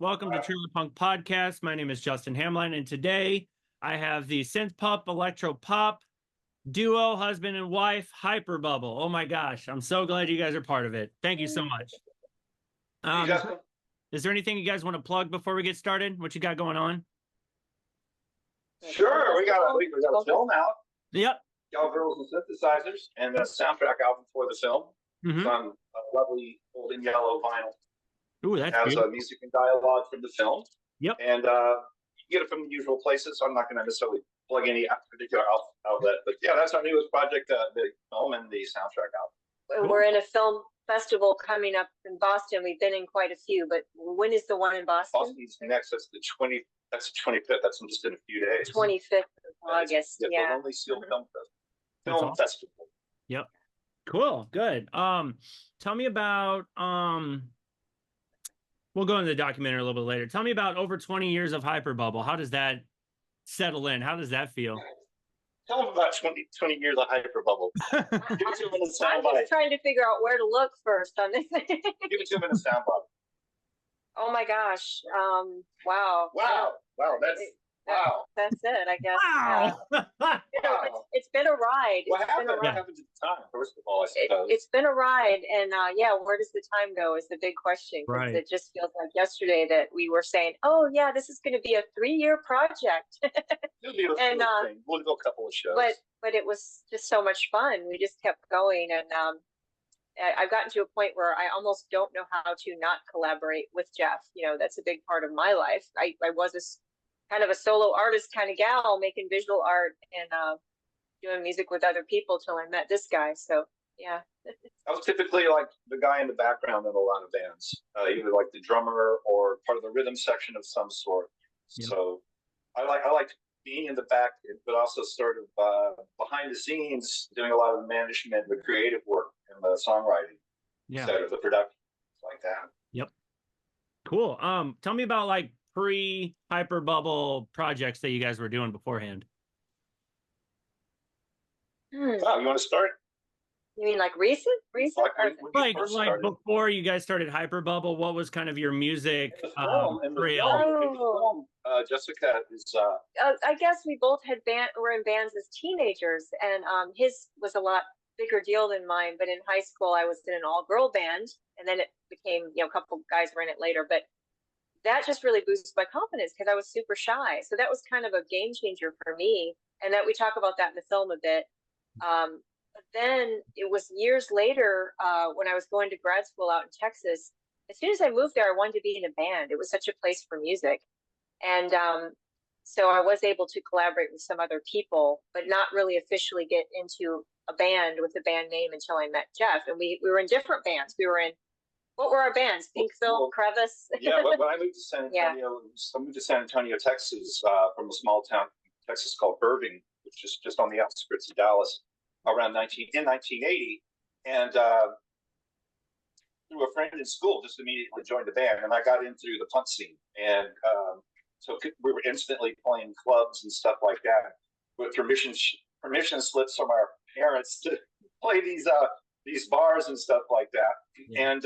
Welcome to Trailer Punk Podcast. My name is Justin Hamline, and today I have the synth pop, electropop duo, husband and wife, Hyperbubble. Oh my gosh, I'm so glad you guys are part of it. Thank you so much. Is there anything you guys want to plug before we get started? What you got going on? Sure, we got a film out. Yep. Cowgirls and Synthesizers, and the soundtrack album for the film. It's on a lovely old and yellow vinyl. Ooh, that's has music and dialogue from the film. Yep. And you can get it from the usual places, so I'm not going to necessarily plug any particular outlet. But yeah, that's our newest project, the film and the soundtrack album. Cool. We're in a film festival coming up in Boston. We've been in quite a few, but when is the one in Boston? Boston's next. That's the 25th. That's just in a few days. 25th of August. The Lonely Seal Film Festival. Yep. Cool. Good. Tell me about we'll go into the documentary a little bit later. Tell me about over 20 years of Hyperbubble. How does that settle in? How does that feel? Tell them about 20 years of Hyperbubble. Give it to them in a soundbite. I'm just trying to figure out where to look first on this thing. Give it to them in a soundbite. Oh my gosh. Wow. That's it, I guess. Wow. It's been a ride. What happened at the time, first of all, I suppose? It's been a ride, and where does the time go is the big question. Right. It just feels like yesterday that we were saying, oh yeah, this is going to be a 3-year project. It'll be a thing. We'll do a couple of shows. But it was just so much fun. We just kept going, and I've gotten to a point where I almost don't know how to not collaborate with Jeff. You know, that's a big part of my life. I was kind of a solo artist kind of gal, making visual art and doing music with other people till I met this guy. So yeah. I was typically like the guy in the background in a lot of bands, either like the drummer or part of the rhythm section of some sort. Yeah. So I like being in the back, but also sort of behind the scenes, doing a lot of the management, the creative work, and the songwriting instead of the production, like that. Yep. Cool. Tell me about like pre-Hyperbubble projects that you guys were doing beforehand. Wow, you want to start? You mean like recent? Like before you guys started Hyperbubble, what was kind of your music trail? Jessica is. I guess we both were in bands as teenagers, and his was a lot bigger deal than mine. But in high school, I was in an all-girl band, and then it became, a couple guys were in it later. But that just really boosted my confidence because I was super shy. So that was kind of a game changer for me. And that we talk about that in the film a bit. But then it was years later when I was going to grad school out in Texas. As soon as I moved there, I wanted to be in a band. It was such a place for music. And so I was able to collaborate with some other people, but not really officially get into a band with a band name until I met Jeff. And we were in different bands. We were in, what were our bands? Pinkville, Crevice? Yeah, when I moved to San Antonio, I moved to San Antonio, Texas, from a small town in Texas called Irving, which is just on the outskirts of Dallas, around 1980. And through a friend in school, just immediately joined the band. And I got in through the punk scene. And so we were instantly playing clubs and stuff like that with permission slips from our parents to play these bars and stuff like that. Yeah. And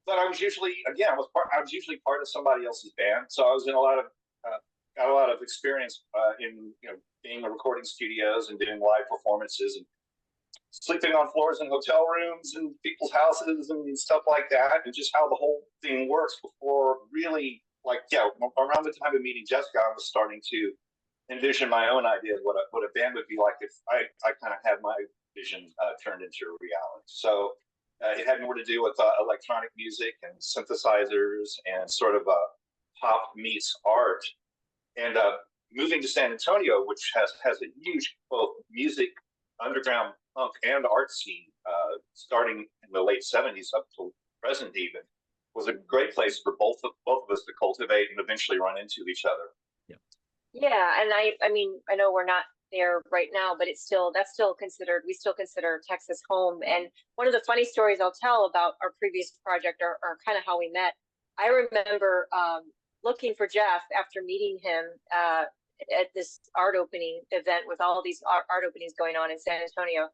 but I was usually part of somebody else's band, so I was in got a lot of experience in being in recording studios and doing live performances and sleeping on floors in hotel rooms and people's houses and stuff like that, and just how the whole thing works before really around the time of meeting Jessica, I was starting to envision my own idea of what a band would be like if I kind of had my vision turned into a reality. So it had more to do with electronic music and synthesizers and sort of pop meets art. And moving to San Antonio, which has a huge both music, underground punk, and art scene, starting in the late 70s up to present even, was a great place for both of us to cultivate and eventually run into each other. Yeah, and I mean, I know we're not there right now, but we still consider Texas home. And one of the funny stories I'll tell about our previous project or kind of how we met, I remember looking for Jeff after meeting him at this art opening event with all these art openings going on in San Antonio.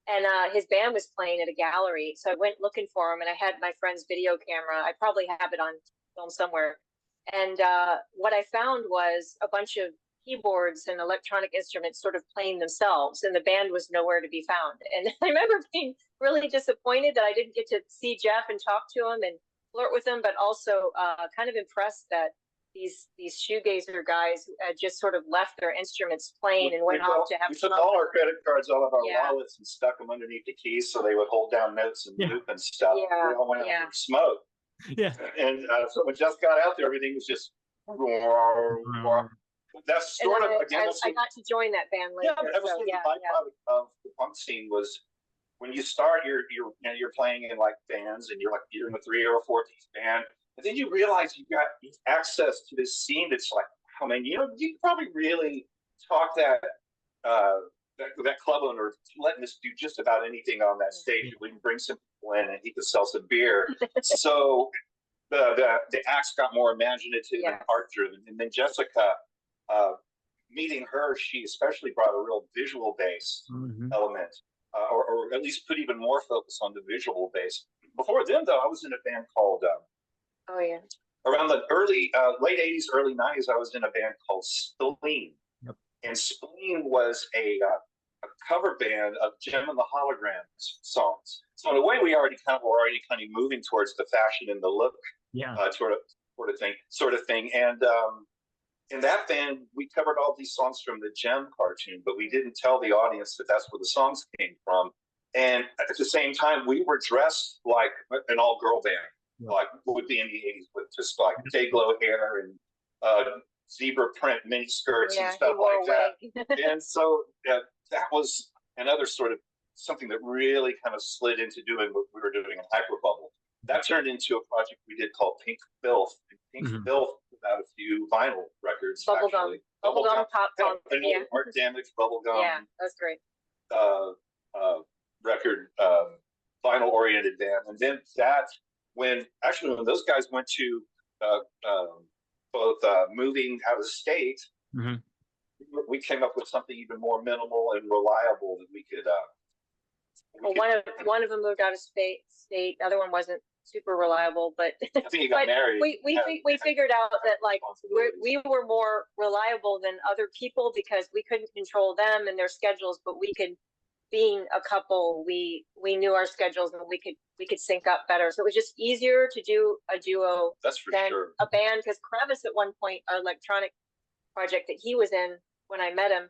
And his band was playing at a gallery. So I went looking for him, and I had my friend's video camera. I probably have it on filmed somewhere. And what I found was a bunch of keyboards and electronic instruments sort of playing themselves, and the band was nowhere to be found. And I remember being really disappointed that I didn't get to see Jeff and talk to him and flirt with him, but also kind of impressed that these shoegazer guys just sort of left their instruments playing and went off to have we fun. took all our credit cards out of our Yeah. wallets and stuck them underneath the keys so they would hold down notes and loop and stuff. Yeah. We all went out Yeah. for smoke. Yeah. And so when Jeff got out there, everything was just. That's sort of again. I got to join that band later. Yeah, that was so, the byproduct of the punk scene. Was when you start, you're playing in like bands, and you're in a 3 or 4 piece band, and then you realize you got access to this scene that's like, oh man, you can probably really talk that club owner letting us do just about anything on that stage. We can bring some people in, and he could sell some beer. So the acts got more imaginative and art driven, and then Jessica. Meeting her, she especially brought a real visual based element, or at least put even more focus on the visual base. Before then, though, I was in a band called around the late 80s, early 90s. I was in a band called Spleen, and Spleen was a cover band of Gem and the Holograms songs. So in a way, we were already kind of moving towards the fashion and the look, sort of thing, and. In that band, we covered all these songs from the Gem cartoon, but we didn't tell the audience that that's where the songs came from. And at the same time, we were dressed like an all-girl band, like would be in the 80s, with just like day-glow hair and zebra print mini skirts and stuff like that. And so that was another sort of something that really kind of slid into doing what we were doing in Hyperbubble. That turned into a project we did called Pink Filth. And Pink Filth put out a few vinyl records. Bubblegum pop punk. Yeah. Art Damage, Bubblegum. Yeah, that's great. Record, vinyl oriented band. And then when those guys went to both moving out of state, we came up with something even more minimal and reliable that we could. One of them moved out of state. The other one wasn't super reliable, but I think he got married. We figured out that like we were more reliable than other people because we couldn't control them and their schedules, but we could, being a couple, we knew our schedules and we could sync up better. So it was just easier to do a duo than a band. Because Kravis at one point, our electronic project that he was in when I met him,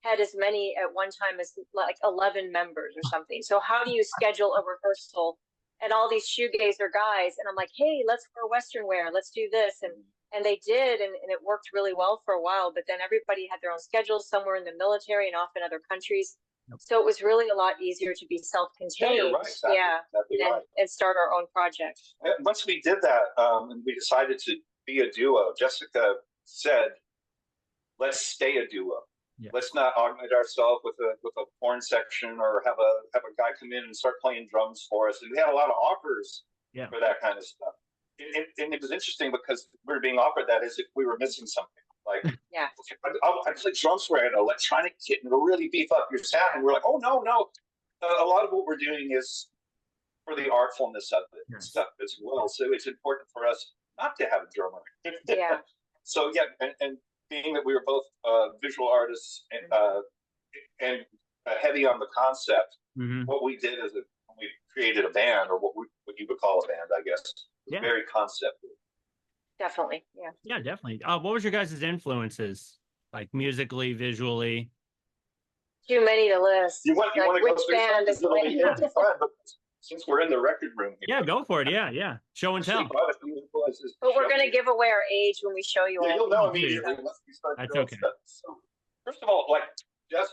had as many at one time as like 11 members or something. So how do you schedule a rehearsal and all these shoegazer guys? And I'm like, hey, let's wear Western wear. Let's do this. And they did. And it worked really well for a while. But then everybody had their own schedules. Some were in the military and off in other countries. So it was really a lot easier to be self-contained. Yeah, you're right. Exactly right. And start our own project. Once we did that, and we decided to be a duo, Jessica said, let's stay a duo. Yeah. Let's not augment ourselves with a porn section or have a guy come in and start playing drums for us. And we had a lot of offers for that kind of stuff. And it was interesting because we were being offered that as if we were missing something. Like, I play drums for an electronic kit and it'll really beef up your sound. And we're like, oh, no. A lot of what we're doing is for the artfulness of it and stuff as well. So it's important for us not to have a drummer. Yeah. So, and being that we were both visual artists and heavy on the concept, what we did is we created a band, or what you would call a band, I guess. Very concept. Definitely, yeah, definitely. What was your guys' influences, like musically, visually? Too many to list. You want to go which band is but since we're in the record room here. Yeah, go for it. Yeah. Show and tell. But we're going to give away our age when we show you all. You'll know immediately once we start doing stuff. So, first of all, like, Jess,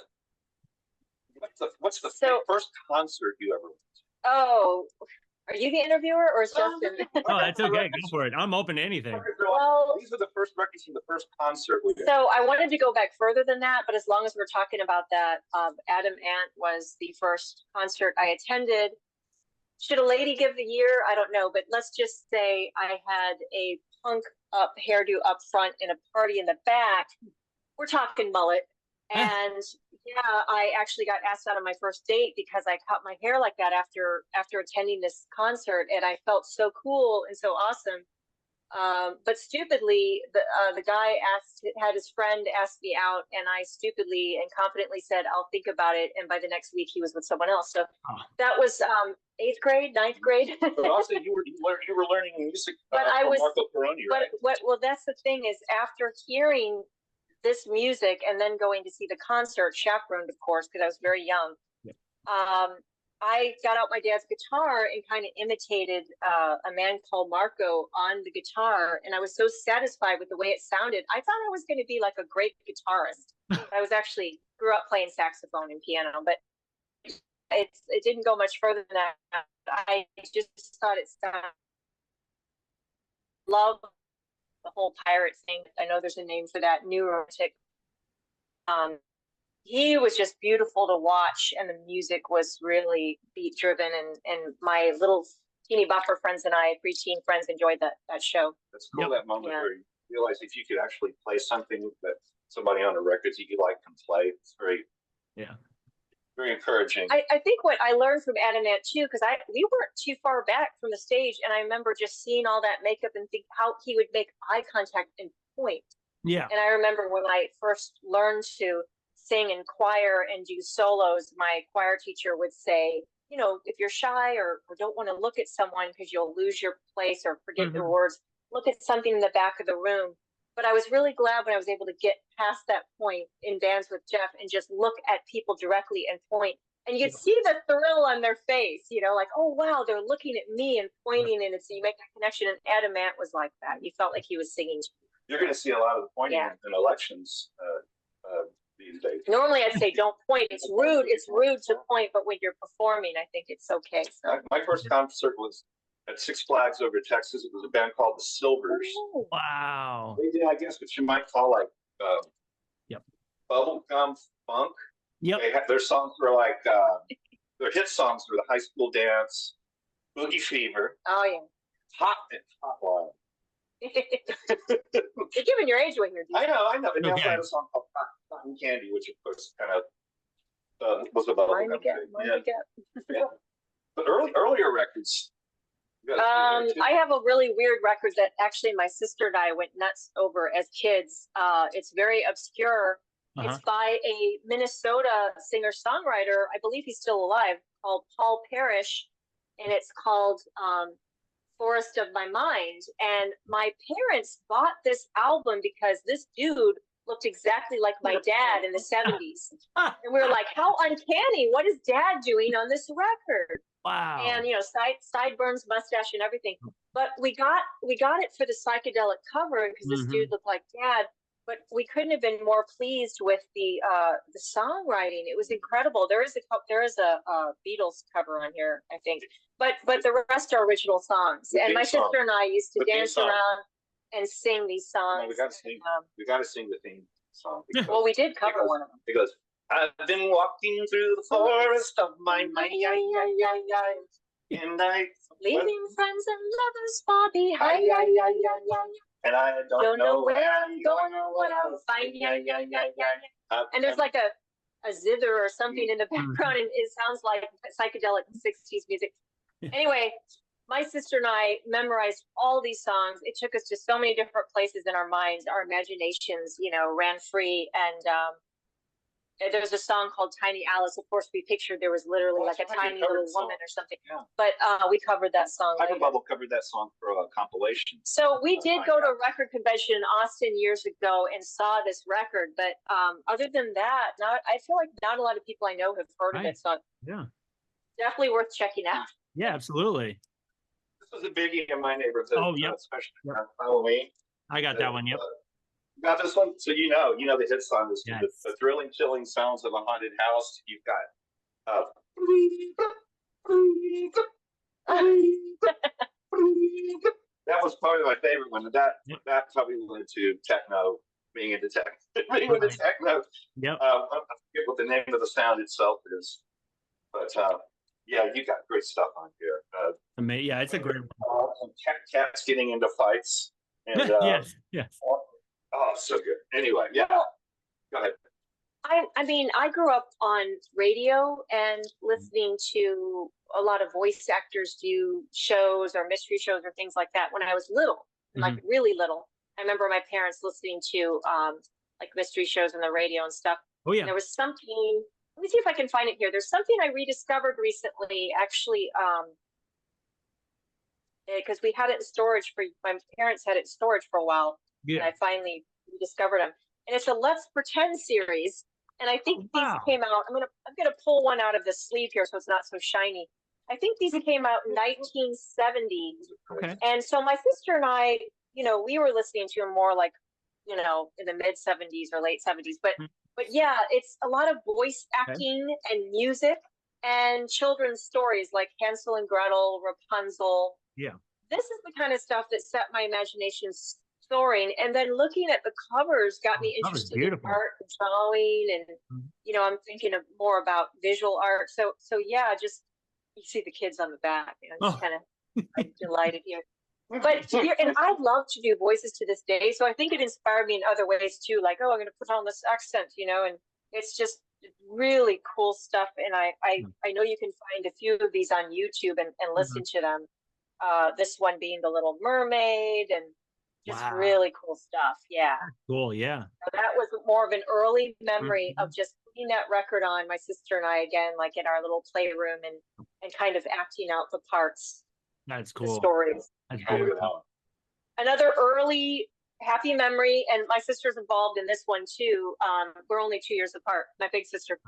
what's the first concert you ever went to? Oh, are you the interviewer or is Justin? Oh, that's okay. Go for it. I'm open to anything. Well, these are the first records from the first concert we did. So I wanted to go back further than that, but as long as we're talking about that, Adam Ant was the first concert I attended. Should a lady give the year? I don't know, but let's just say I had a punk up hairdo up front and a party in the back. We're talking mullet. And I actually got asked out on my first date because I cut my hair like that after attending this concert, and I felt so cool and so awesome. But stupidly, the guy had his friend ask me out, and I stupidly and confidently said, "I'll think about it." And by the next week, he was with someone else. So that was 8th grade, 9th grade. But also, you were learning music. But I was Marco Peroni, right? Well, that's the thing is, after hearing this music and then going to see the concert, chaperoned, of course, because I was very young. Yeah. I got out my dad's guitar and kind of imitated a man called Marco on the guitar, and I was so satisfied with the way it sounded. I thought I was going to be like a great guitarist. I was actually grew up playing saxophone and piano, but it didn't go much further than that. I just thought it sounded. Love the whole pirate thing. I know there's a name for that, neurotic. He was just beautiful to watch, and the music was really beat driven, and my little teeny bopper friends and I, preteen friends, enjoyed that show. That's cool. That moment where you realize if you could actually play something that somebody on the records you like can play, it's very very encouraging. I think what I learned from Adamant too, because we weren't too far back from the stage, and I remember just seeing all that makeup and think how he would make eye contact and point. Yeah. And I remember when I first learned to sing in choir and do solos, my choir teacher would say, you know, if you're shy or don't want to look at someone because you'll lose your place or forget your words, look at something in the back of the room. But I was really glad when I was able to get past that point in bands with Jeff and just look at people directly and point. And you could see the thrill on their face, you know, like, oh, wow, they're looking at me and pointing. And so you make that connection. And Adamant was like that. You felt like he was singing. You're going to see a lot of the pointing in elections these days. Normally I'd say don't point. It's rude. It's rude to point. But when you're performing, I think it's okay. So. My first concert was at Six Flags over Texas. It was a band called the Silvers. Oh. Wow. They did, I guess, what you might call like bubblegum funk. Yep. Their songs were like their hit songs were The High School Dance, Boogie Fever. Oh yeah. Hot Wild. You're giving your age away here. I know. And they also had a song called Cotton Candy, which of course kind of was a bubblegum thing. Yeah. But earlier records. I have a really weird record that actually my sister and I went nuts over as kids. It's very obscure. It's by a Minnesota singer-songwriter. I believe he's still alive, called Paul Parrish, and it's called Forest of My Mind. And my parents bought this album because this dude looked exactly like my dad in the 70s. And we were like, how uncanny. What is dad doing on this record? Wow. And, you know, sideburns, mustache and everything. But we got it for the psychedelic cover because this dude looked like dad. But we couldn't have been more pleased with the songwriting. It was incredible. There is a Beatles cover on here, I think. But the rest are original songs. And my sister and I used to dance around and sing these songs. No, we got to sing the theme song. Well, we did cover one of them. It goes, I've been walking through the forest of my mind, and I leaving friends and lovers far behind. And I don't know where I'm going or what I'll find. And there's like a zither or something in the background, and it sounds like psychedelic 60s music. Anyway, my sister and I memorized all these songs. It took us to so many different places in our minds. Our imaginations, you know, ran free. And there's a song called Tiny Alice. Of course, we pictured there was literally like a tiny little woman or something. Yeah. But we covered that song. Hyperbubble covered that song for a compilation. So we did go to a record convention in Austin years ago and saw this record. But other than that, I feel like not a lot of people I know have heard of it. So definitely worth checking out. Yeah, absolutely. This was a biggie in my neighborhood. Oh, yeah. Especially around Halloween. I got that one, yep. Got this one, so you know the hit song is the thrilling, chilling sounds of a haunted house. You've got that was probably my favorite one. That probably went to techno, being into techno. Yep. I forget what the name of the sound itself is, but yeah, you got great stuff on here. Yeah, it's a great one. Cats getting into fights. And, yes. Oh, so good. Anyway, yeah. Go ahead. I mean, I grew up on radio and listening to a lot of voice actors do shows or mystery shows or things like that when I was little. like really little. I remember my parents listening to like mystery shows on the radio and stuff. Oh yeah. And there was something, let me see if I can find it here. There's something I rediscovered recently, actually, because we had it in storage for, my parents had it in storage for a while. Yeah. And I finally rediscovered them. And it's a Let's Pretend series. And I think these came out, I'm gonna pull one out of the sleeve here so it's not so shiny. I think these came out in 1970. Okay. And so my sister and I, you know, we were listening to them more like, you know, in the mid 70s or late 70s. But yeah, it's a lot of voice acting and music and children's stories like Hansel and Gretel, Rapunzel. Yeah. This is the kind of stuff that set my imagination soaring. And then looking at the covers got me interested in art and drawing. And, you know, I'm thinking of more about visual art. So yeah, just, you see the kids on the back, you know, just kind of delighted here. But here, and I love to do voices to this day. So I think it inspired me in other ways too. Like, oh, I'm going to put on this accent, you know, and it's just really cool stuff. And I know you can find a few of these on YouTube and listen to them. This one being The Little Mermaid and just really cool stuff. Yeah. Cool. Yeah. So that was more of an early memory of just putting that record on, my sister and I, again, like in our little playroom and kind of acting out the parts. That's cool. The stories. That's cool. Another early happy memory, and my sister's involved in this one too. We're only 2 years apart. My big sister,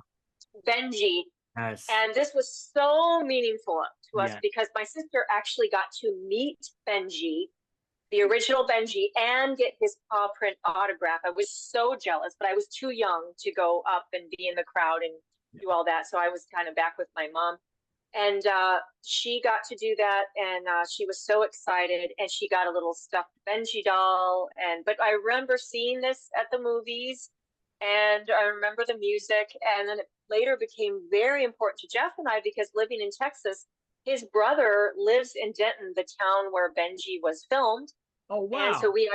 Benji. Yes. And this was so meaningful to us because my sister actually got to meet Benji, the original Benji, and get his paw print autograph. I was so jealous, but I was too young to go up and be in the crowd and do all that. So I was kind of back with my mom. And she got to do that, and she was so excited, and she got a little stuffed Benji doll. But I remember seeing this at the movies, and I remember the music, and then it later became very important to Jeff and I because living in Texas, his brother lives in Denton, the town where Benji was filmed. Oh, wow. And so we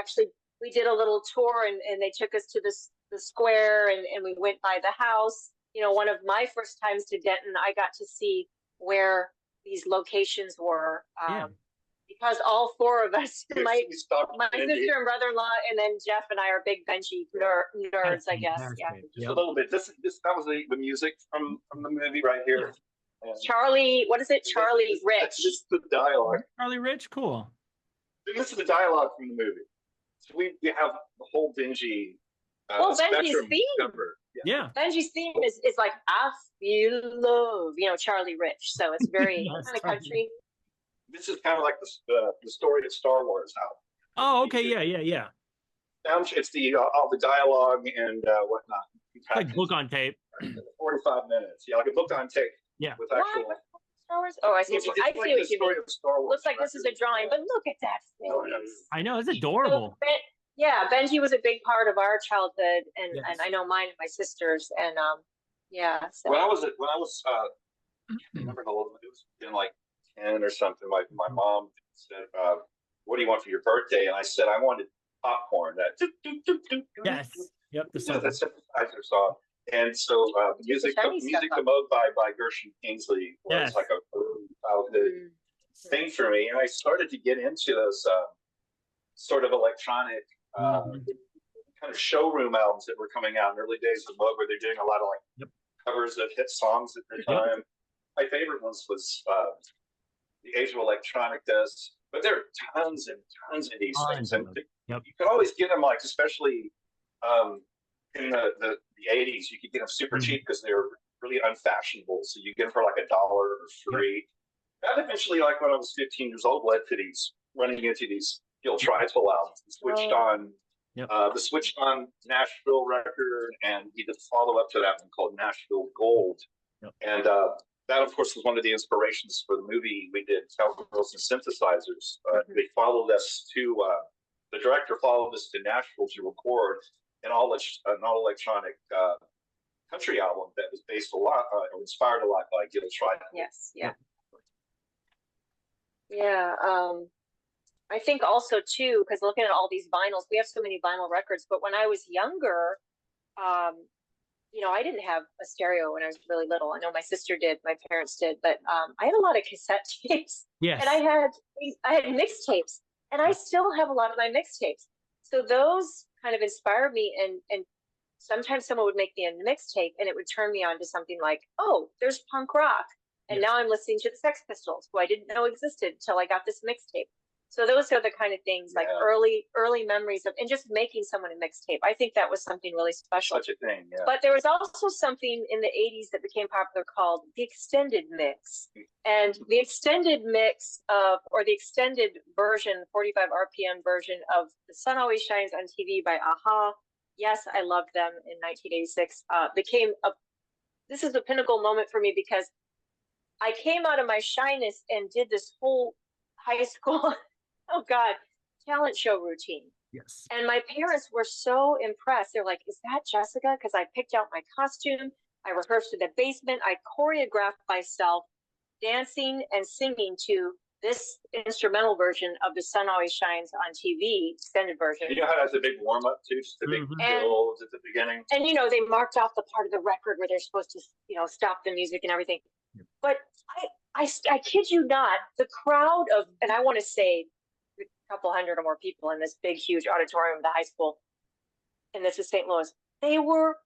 did a little tour, and they took us to the square, and we went by the house. You know, one of my first times to Denton, I got to see where these locations were, because all four of us, my sister and brother-in-law, and then Jeff and I are big Benji nerds, I guess. Yeah, just a little bit. That was the music from the movie right here. Charlie, what is it? Charlie Rich. This is the dialogue. Charlie Rich, cool. This is the dialogue from the movie. So we have the whole Benji. Benji's theme. Yeah. Benji's theme is like, I feel love, you know, Charlie Rich. So it's very kind of country. This is kind of like the story of Star Wars now. Oh, okay. Yeah. It's all the dialogue and whatnot. Like book on tape. 45 minutes. Yeah, like a book on tape. Yeah. With actual. Star Wars? Oh, I see. I see what you mean. Looks like this is a drawing, but look at that face. I know, it's adorable. So, yeah, Benji was a big part of our childhood, and I know mine and my sisters, and yeah. So. When I was I remember it was in like 10 or something. My mom said, "What do you want for your birthday?" And I said, "I wanted popcorn." That yes, yep, the synthesizer song. And so music to Mode by Gershon Kingsley was like a childhood thing for me, and I started to get into those sort of electronic kind of showroom albums that were coming out in the early days of Mode, where they're doing a lot of covers of hit songs at the time. My favorite ones was the Age of Electronic does, but there are tons and tons of these things, and you can always get them, like especially in the 80s, you could get them super cheap because they were really unfashionable. So you get them for like $1 or free. That eventually, like when I was 15 years old, led to running into these Gil Trifle albums. The Switched On Nashville record, and he did a follow up to that one called Nashville Gold. And that, of course, was one of the inspirations for the movie we did, Cowgirls and Synthesizers. They followed us to, the director followed us to Nashville to record an all-electronic country album that was based a lot, or inspired a lot by Gil Trifle. Yes, yeah. I think also too, because looking at all these vinyls, we have so many vinyl records. But when I was younger, you know, I didn't have a stereo when I was really little. I know my sister did, my parents did, but I had a lot of cassette tapes. Yes. And I had mixtapes. And I still have a lot of my mixtapes. So those kind of inspired me, and sometimes someone would make me a mixtape and it would turn me on to something like, oh, there's punk rock. And now I'm listening to the Sex Pistols, who I didn't know existed until I got this mixtape. So those are the kind of things, like early memories of, and just making someone a mixtape. I think that was something really special. Such a thing, yeah. But there was also something in the 80s that became popular called the extended mix. And the extended mix of, or the extended version, 45 RPM version of The Sun Always Shines on TV by Aha. Yes, I loved them in 1986. This is a pinnacle moment for me, because I came out of my shyness and did this whole high school, oh God, talent show routine. Yes. And my parents were so impressed. They're like, is that Jessica? Because I picked out my costume. I rehearsed in the basement. I choreographed myself dancing and singing to this instrumental version of The Sun Always Shines on TV, extended version. You know how that's a big warm-up too, just a big build at the beginning? And, they marked off the part of the record where they're supposed to, stop the music and everything. Yep. But I kid you not, the crowd of, and I want to say a couple hundred or more people in this big, huge auditorium of the high school, and this is St. Louis, they loved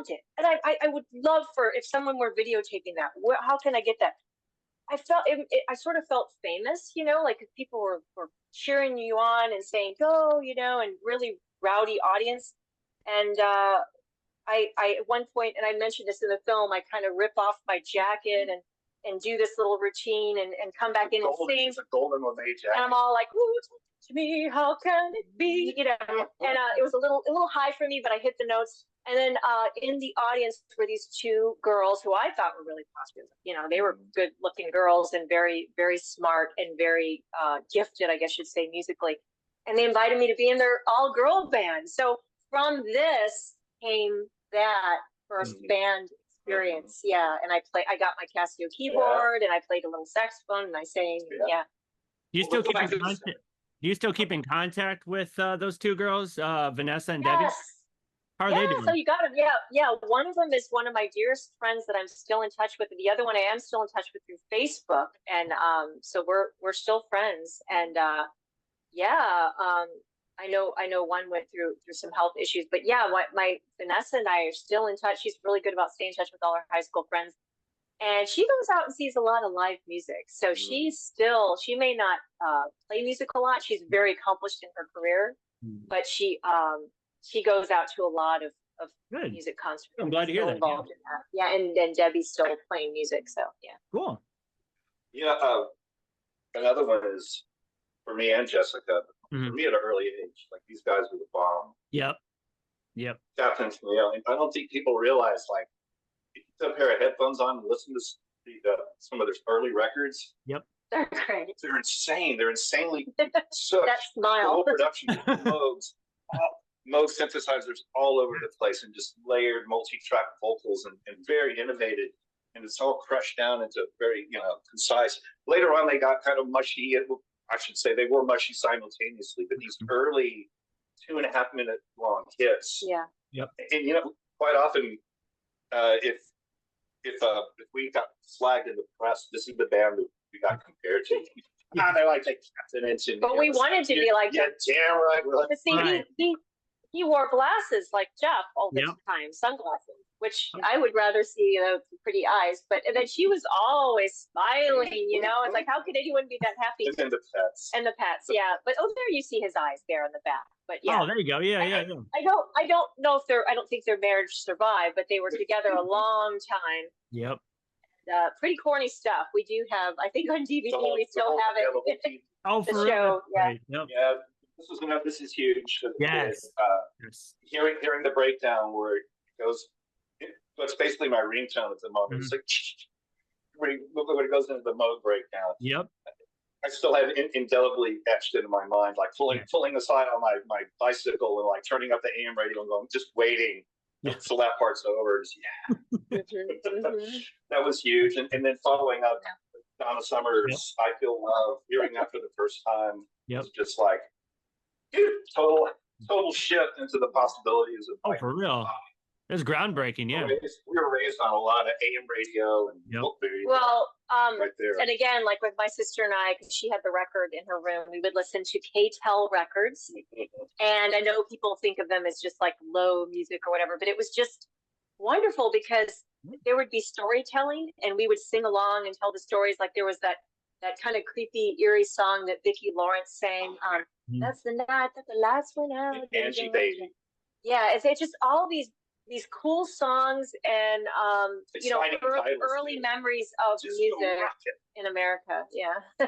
it. And I would love if someone were videotaping that. How can I get that? I sort of felt famous, like people were cheering you on and saying, go, and really rowdy audience. And I at one point, and I mentioned this in the film, I kind of rip off my jacket and do this little routine and come back in and sing. It's a golden lame jacket. And I'm all like, ooh, talk to me, how can it be? And it was a little high for me, but I hit the notes. And then in the audience were these two girls who I thought were really popular. They were good looking girls and very, very smart and very gifted, I guess you'd say, musically. And they invited me to be in their all girl band. So from this came that first band experience. Yeah. And I got my Casio keyboard and I played a little saxophone and I sang. Yeah. Do you still keep in contact with those two girls, Vanessa and Debbie? How are they doing? So you got them. Yeah. One of them is one of my dearest friends that I'm still in touch with. And the other one I am still in touch with through Facebook. And so we're still friends. And I know one went through some health issues, but my Vanessa and I are still in touch. She's really good about staying in touch with all her high school friends. And she goes out and sees a lot of live music. So she may not play music a lot. She's very accomplished in her career, but she goes out to a lot of music concerts. I'm glad to hear that. Involved in that. Yeah, and Debbie's still playing music, so yeah. Cool. Yeah, another one is for me and Jessica. For me at an early age, like these guys were the bomb. Yep. Tapped into me. I don't think people realize, like, if you put a pair of headphones on and listen to some of their early records. Yep. They're great. They're insane. They're insanely that smile. Full production modes. Moog synthesizers all over the place and just layered multi-track vocals and very innovative. And it's all crushed down into very, concise. Later on, they got kind of mushy. I should say they were mushy simultaneously, but these early 2.5 minute long hits. Yeah. Yep. And, quite often, if we got flagged in the press, this is the band that we got compared to. They're like Captain Ensign. But we wanted to be like that. Yeah, damn right. We're like, see, he wore glasses like Jeff all the time, sunglasses, which I would rather see pretty eyes. But and then she was always smiling, It's like, how could anyone be that happy? And the pets. And the pets, yeah. But there you see his eyes there in the back. But yeah. Oh, there you go. Yeah. I don't know if I don't think their marriage survived, but they were together a long time. Yep. Pretty corny stuff. We do have, I think on DVD we still have it. Oh, for show, real? Right. Yep. Yeah. This is huge. Yes. Hearing the breakdown where it goes, it's basically my ringtone at the moment. It's like when it goes into the Moog breakdown. Yep. I still have it indelibly etched into my mind, like pulling aside on my bicycle and like turning up the AM radio and going, just waiting until that part's over. That was huge. And then following up Donna Summer's I Feel Love, hearing that for the first time was just like, dude, total shift into the possibilities of. Oh, for real. It was groundbreaking, yeah. We were raised on a lot of AM radio and book video. Well, right there. And again, like with my sister and I, because she had the record in her room, we would listen to K-Tel records. And I know people think of them as just like low music or whatever, but it was just wonderful because there would be storytelling and we would sing along and tell the stories. Like there was that kind of creepy, eerie song that Vicki Lawrence sang. That's the night that the lights went out. Angie Baby. Yeah, it's just all these cool songs and early memories of music in America. Yeah.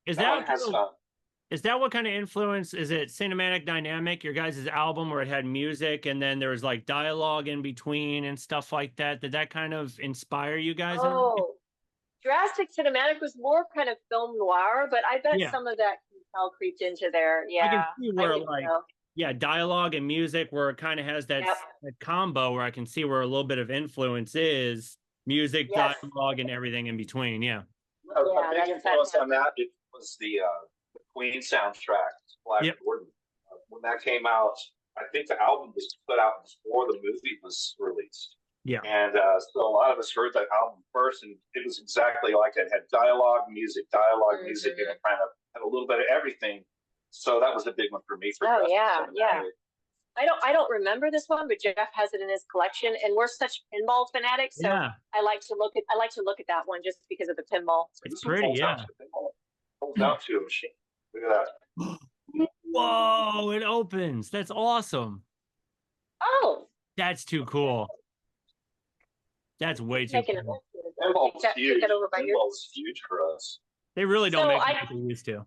Is that what kind of influence? Is it Cinematic Dynamic, your guys' album, where it had music and then there was like dialogue in between and stuff like that? Did that kind of inspire you guys? Drastic Cinematic was more kind of film noir, but I bet some of that creeped into there. Yeah, I can see where dialogue and music, where it kind of has that combo, where I can see where a little bit of influence is music, dialogue, and everything in between. Yeah. A big influence on that it was the Queen soundtrack, Black Gordon. When that came out, I think the album was put out before the movie was released. Yeah. And so a lot of us heard that album first, and it was exactly like it had dialogue, music, and it kind of had a little bit of everything. So that was a big one for me. I don't remember this one, but Jeff has it in his collection, and we're such pinball fanatics, so I like to look at that one just because of the pinball. It's pretty, Holds out to a machine. Look at that. Whoa! It opens. That's awesome. Oh, that's too cool. That's way too cool. Pinball's huge. Pinball's huge for us. They really don't make it like they used to.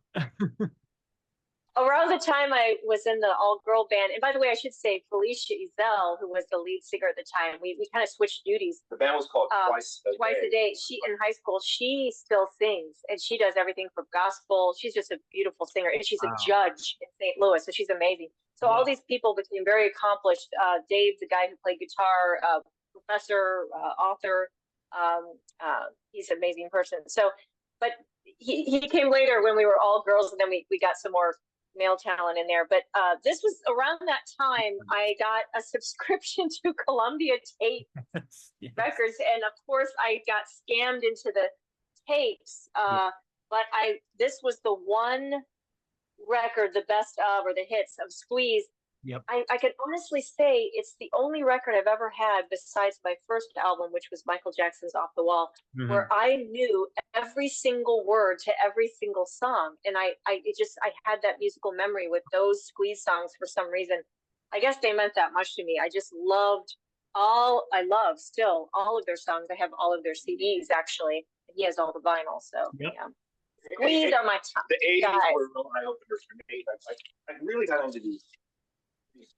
Around the time I was in the all-girl band, and by the way, I should say Felicia Ezel, who was the lead singer at the time, we kind of switched duties. The band was called Twice a Day. She, in high school, she still sings, and she does everything from gospel. She's just a beautiful singer, and she's a judge in St. Louis, so she's amazing. So all these people became very accomplished. Dave, the guy who played guitar, professor, author, he's an amazing person. So, but he came later when we were all girls, and then we got some more male talent in there. But this was around that time I got a subscription to Columbia Tape Records, and of course I got scammed into the tapes. But this was the one record, the best of or the hits of Squeeze. I can honestly say it's the only record I've ever had besides my first album, which was Michael Jackson's Off the Wall, where I knew every single word to every single song. And I had that musical memory with those Squeeze songs for some reason. I guess they meant that much to me. I just loved I love still all of their songs. I have all of their CDs actually. He has all the vinyl. So Squeeze are my top. The 80s were real eye openers for me. I really got into these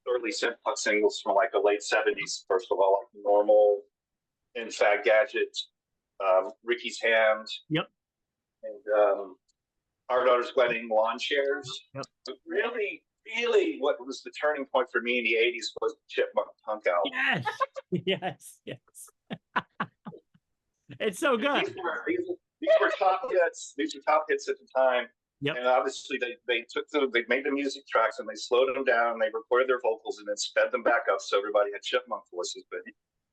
early synth pop singles from like the late 70s. First of all, like Normal and Fag Gadget, Ricky's Hand, and Our Daughter's Wedding, Lawn Chairs. But really, what was the turning point for me in the 80s was the Chipmunk Punk album. Yes. It's so good. These were top hits. These were top hits at the time. And obviously they made the music tracks and they slowed them down and they recorded their vocals and then sped them back up so everybody had chipmunk voices. But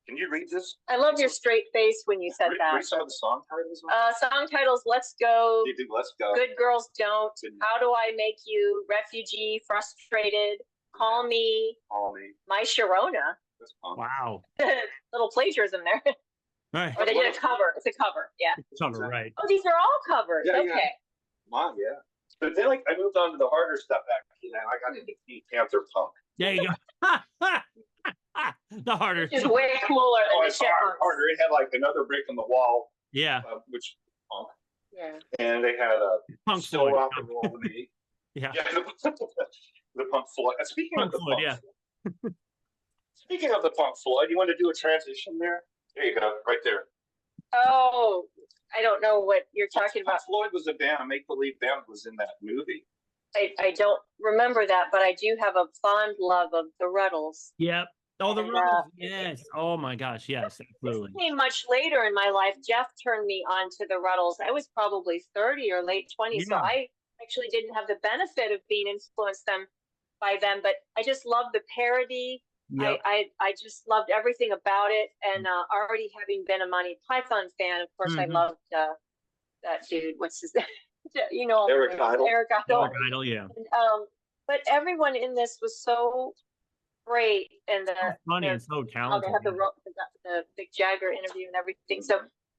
can you read this? I love your straight face when you said that. Read some of the song titles. Song titles: Let's Go. You do Let's Go. Good Girls Don't. How Do I Make You? Refugee. Frustrated. Call Me. My Sharona. Wow. Little plagiarism there. Right. Or they did a cover. It's a cover. Yeah. Cover, right. Oh, these are all covers. Okay. Mom, but then I moved on to the harder stuff after that. I got into Pink Panther Punk. There you go. The harder. It's way cooler than the Chipmunks. Harder. It had like another brick in the wall. Which punk. And they had a Punk Still Floyd. Rock and Roll with Me. The Punk Floyd. Speaking of the Punk Floyd, speaking of the Punk Floyd, you want to do a transition there? There you go, right there. Oh, I don't know what you're talking about. Floyd was a band, a make-believe band was in that movie. I don't remember that, but I do have a fond love of the Ruddles. Yep. Oh, the Ruddles. Yes. Oh my gosh. Yes, absolutely. This came much later in my life. Jeff turned me on to the Ruddles. I was probably 30 or late 20s, so I actually didn't have the benefit of being influenced by them, but I just loved the parody. I just loved everything about it, and already having been a Monty Python fan, of course, I loved that dude. What's his name? You know, Eric Idle. Eric Idle. Eric Idle, yeah. And, but everyone in this was so great, and So funny and so how talented. they had the Mick Jagger interview and everything.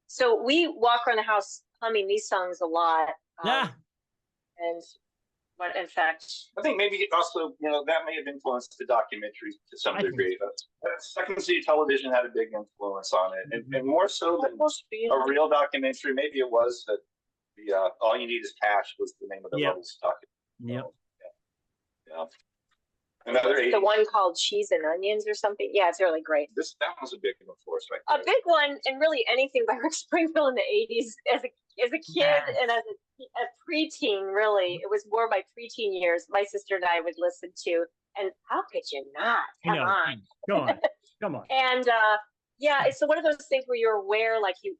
So we walk around the house humming these songs a lot. Yeah. And but in fact, I think maybe also, that may have influenced the documentaries to some degree. Second City Television had a big influence on it, and more so than a real documentary. Maybe it was that the All You Need Is Cash was the name of the Rebels documentary. Yep. Yeah. Another the one called Cheese and Onions or something. Yeah, it's really great. That was a big one for us, right? A big one, and really anything by Rick Springfield in the '80s as a kid and as a preteen. Really, it was more my preteen years. My sister and I would listen to, and how could you not? Come on. And yeah, it's one of those things where you're aware, like you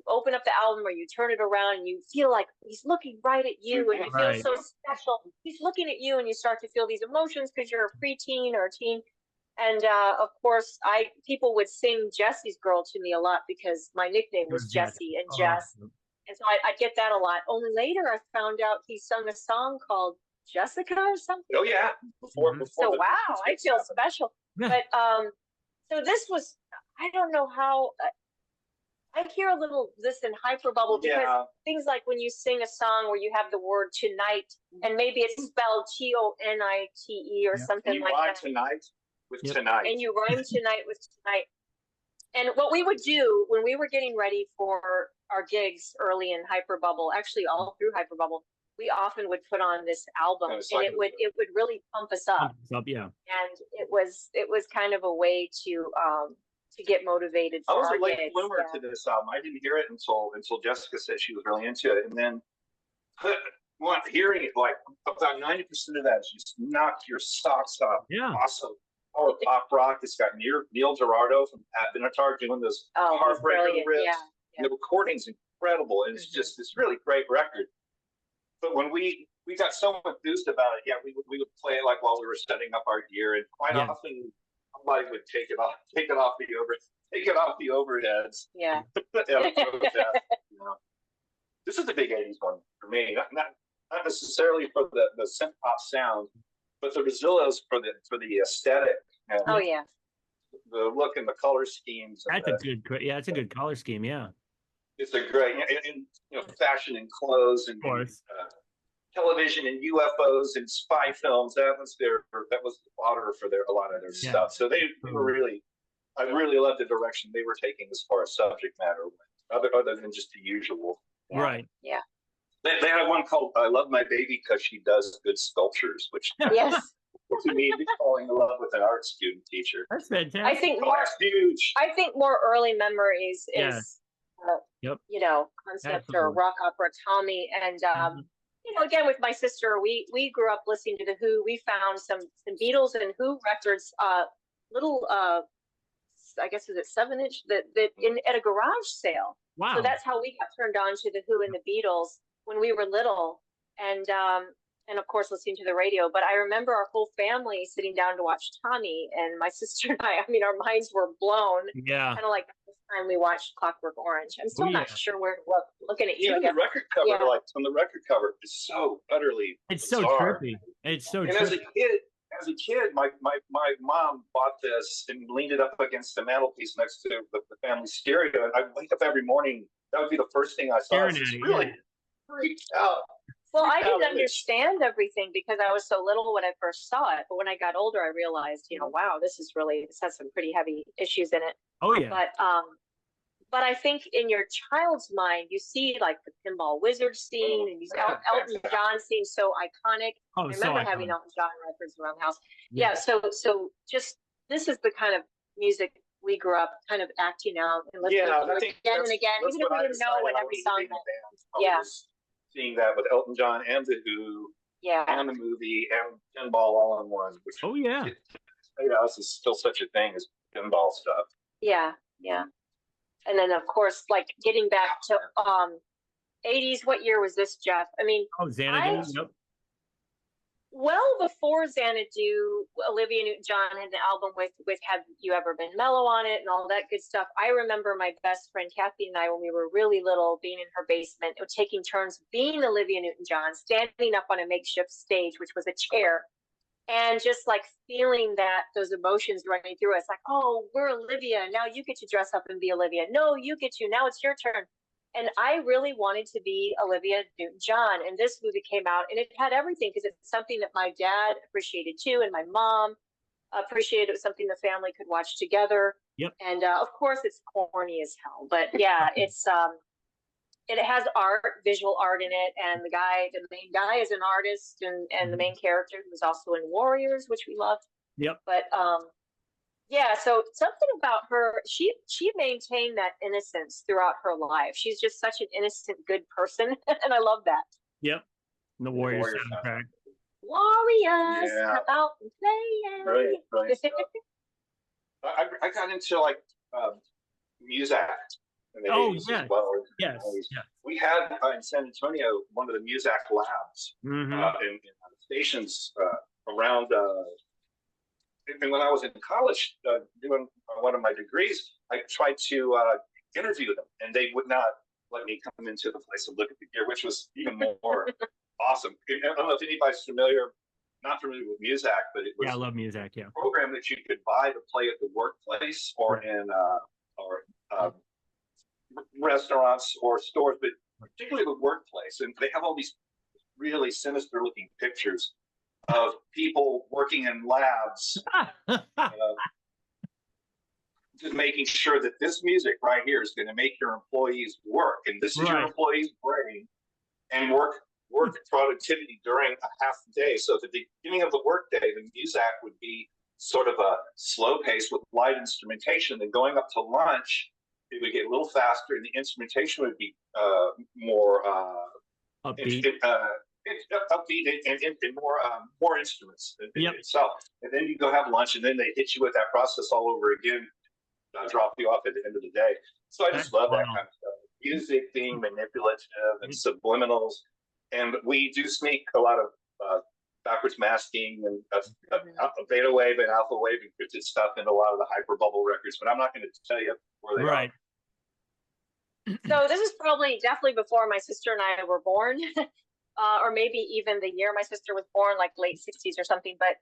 open up the album or you turn it around and you feel like he's looking right at you, and you feel so special. He's looking at you, and you start to feel these emotions because you're a preteen or a teen. And of course, people would sing Jesse's Girl to me a lot because my nickname was Jessie and Jess. And so I'd get that a lot. Only later I found out he sung a song called Jessica or something. Oh yeah. Before so wow, I feel special. But so this was, I don't know how, I hear a little this in Hyperbubble because things like when you sing a song where you have the word tonight and maybe it's spelled TONITE or something like that. Tonight with tonight. And you rhyme tonight with tonight. And what we would do when we were getting ready for our gigs early in Hyperbubble, actually all through Hyperbubble, we often would put on this album, and it would really pump us up. Yeah. And it was kind of a way to get motivated for I was our a late gigs. bloomer to this album. I didn't hear it until Jessica said she was really into it, and then hearing it, like about 90% of that just knocked your socks off. Yeah. Awesome. Power pop rock. It's got Neil Gerardo from Pat Benatar doing those heartbreaker riffs. Yeah. And the recording's incredible, and it's just this really great record. But when we got so enthused about it, we would play it like while we were setting up our gear, and quite often somebody would take it off the overheads. Yeah. This is a big '80s one for me. Not necessarily for the synth pop sound, but the Rosillos for the aesthetic. And the look and the color schemes. That's a good color scheme. Yeah. It's a great, fashion and clothes and television and UFOs and spy films. That was the fodder for a lot of their stuff. So they were really, I really loved the direction they were taking as far as subject matter went, other than just the usual. Right. Yeah. They had one called "I Love My Baby Because She Does Good Sculptures," which to me is falling in love with an art student teacher. That's fantastic. I think that's huge. I think more early memories is concept or rock opera Tommy, and again with my sister, we grew up listening to the Who. We found some Beatles and Who records, little I guess is it 7-inch that at a garage sale. Wow. So that's how we got turned on to the Who and the Beatles when we were little, and of course listening to the radio. But I remember our whole family sitting down to watch Tommy, and my sister and I mean, our minds were blown. Yeah. Kind of like this time we watched Clockwork Orange. I'm still not sure where to look. Looking at you. Even the record cover, like on the record cover, is so utterly bizarre. So trippy. It's so trippy. As a kid, my mom bought this and leaned it up against the mantelpiece next to the family stereo. And I'd wake up every morning. That would be the first thing I saw. It's really freaked out. Well, I didn't understand everything because I was so little when I first saw it. But when I got older, I realized, wow, this has some pretty heavy issues in it. Oh yeah. But I think in your child's mind, you see like the Pinball Wizard scene, and you see Elton John scene so iconic. Oh, I remember having Elton John records around the house. Yeah. So just this is the kind of music we grew up kind of acting out and listening to again and again, even if we didn't know what every song meant. Seeing that with Elton John and the Who, and the movie and pinball all in one. Which this is still such a thing as pinball stuff. Yeah. And then of course, like getting back to 80s. What year was this, Jeff? I mean, Xanadu. Well, before Xanadu, Olivia Newton-John had an album with "Have You Ever Been Mellow" on it and all that good stuff. I remember my best friend Kathy and I, when we were really little, being in her basement, taking turns being Olivia Newton-John, standing up on a makeshift stage, which was a chair, and just like feeling those emotions running through us, like, oh, we're Olivia, now you get to dress up and be Olivia. No, you get to, now it's your turn. And I really wanted to be Olivia Newton-John. And this movie came out and it had everything, because it's something that my dad appreciated too, and my mom appreciated. It was something the family could watch together. Yep. And of course, it's corny as hell, but yeah, it has visual art in it, and the main guy is an artist, and the main character who was also in Warriors, which we loved. Yep. But yeah, so something about her, she maintained that innocence throughout her life. She's just such an innocent, good person, and I love that. Yep. And the Warriors soundtrack. Warriors, Yeah. come out and play. Brilliant stuff. I got into like music. In the 80s as well. Yes. We had in San Antonio one of the music labs in stations around. And when I was in college doing one of my degrees, I tried to interview them, and they would not let me come into the place and look at the gear, which was even more awesome. I don't know if anybody's not familiar with music, but it was I love music. Yeah, a program that you could buy to play at the workplace or in restaurants or stores, but particularly the workplace. And they have all these really sinister looking pictures of people working in labs, just making sure that this music right here is going to make your employees work, and this is your employee's brain, and work productivity during a half day. So at the beginning of the workday, the music would be sort of a slow pace with light instrumentation. Then going up to lunch, it would get a little faster, and the instrumentation would be more upbeat. Upbeat and more instruments itself. And then you go have lunch, and then they hit you with that process all over again, drop you off at the end of the day. So I just love that kind of stuff. Music being manipulative and subliminals. And we do sneak a lot of backwards masking and beta wave and alpha wave encrypted stuff into a lot of the Hyperbubble records, but I'm not going to tell you where they are. So this is definitely before my sister and I were born, or maybe even the year my sister was born, like late 60s or something. But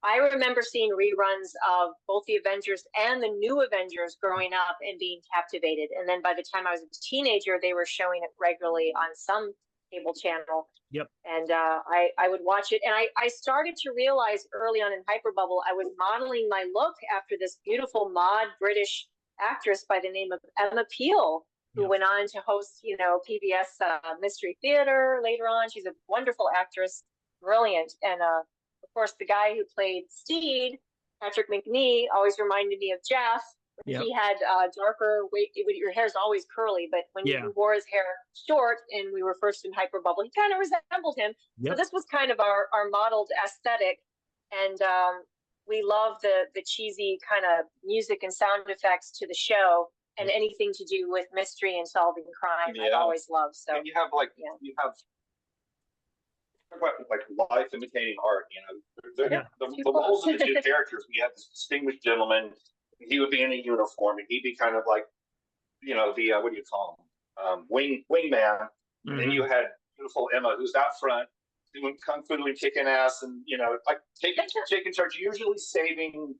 I remember seeing reruns of both the Avengers and the new Avengers growing up and being captivated. And then by the time I was a teenager, they were showing it regularly on some cable channel. Yep. And I would watch it. And I started to realize early on in Hyperbubble, I was modeling my look after this beautiful mod British actress by the name of Emma Peel, who went on to host, PBS Mystery Theater later on. She's a wonderful actress, brilliant. And of course, the guy who played Steed, Patrick McNee, always reminded me of Jeff. He had darker, your hair's always curly, but when he wore his hair short and we were first in Hyperbubble, he kind of resembled him. So this was kind of our modeled aesthetic. And we love the cheesy kind of music and sound effects to the show, and anything to do with mystery and solving crime. I've always loved. So and you have like life imitating art. The roles of the two characters. We have this distinguished gentleman. He would be in a uniform, and he'd be kind of like, the what do you call him, wingman. And then you had beautiful Emma, who's out front doing kung fu and kicking ass, and like taking charge, usually saving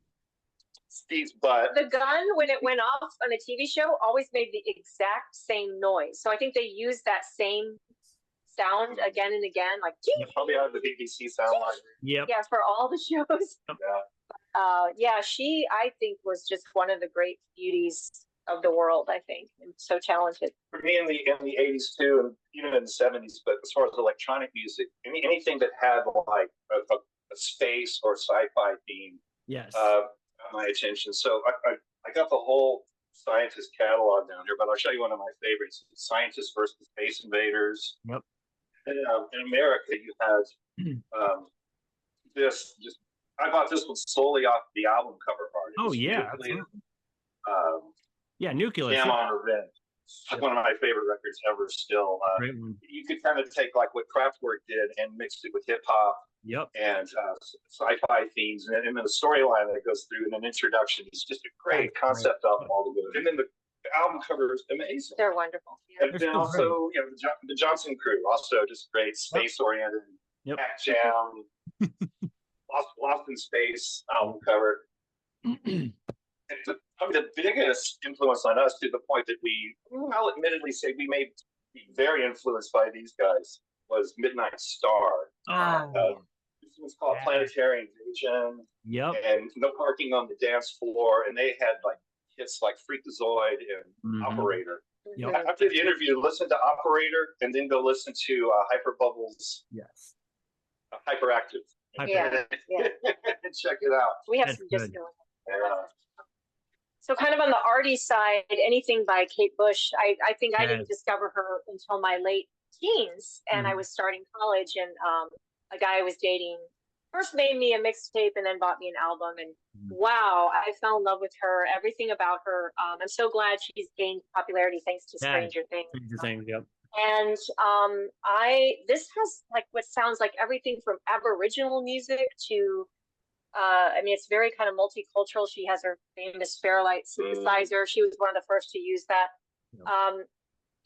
Steve's butt. The gun, when it went off on the TV show, always made the exact same noise. So I think they used that same sound again and again, like probably out of the BBC sound library. Yeah, for all the shows. She, I think, was just one of the great beauties of the world, I think, and so talented. For me in the 80s too, and even in the 70s, but as far as electronic music, anything that had like a space or sci-fi theme got my attention. So I got the whole Scientist catalog down here, but I'll show you one of my favorites. Scientist versus Space Invaders. Yep. And, in America, you had this just. I bought this one solely off the album cover art. Oh yeah, Nucleus. Jam on Revenge. One of my favorite records ever. Still, you could kind of take like what Kraftwerk did and mixed it with hip hop Yep. and sci-fi themes, and then the storyline that goes through, and an introduction. It's just a great concept album all together. And then the album cover is amazing. They're wonderful. Yeah. And then also, you know, the Johnson Crew, also just great, space-oriented, Pac Jam, Lost in Space album cover. Probably the biggest influence on us, to the point that I'll admittedly say we may be very influenced by these guys, was Midnight Star. This was called Planetary Invasion. Yep. And No Parking on the Dance Floor. And they had like hits like Freakazoid and Operator. Yep. After the interview, listen to Operator and then go listen to Hyperbubble's Hyperactive. Yeah. And check it out. We have some just So kind of on the arty side, anything by Kate Bush, I think I didn't discover her until my late teens, and I was starting college, and a guy I was dating first made me a mixtape and then bought me an album, and wow, I fell in love with her. Everything about her. I'm so glad she's gained popularity thanks to Stranger Things. Stranger Things, yep. And this has like what sounds like everything from Aboriginal music to I mean, it's very kind of multicultural. She has her famous Fairlight synthesizer. She was one of the first to use that.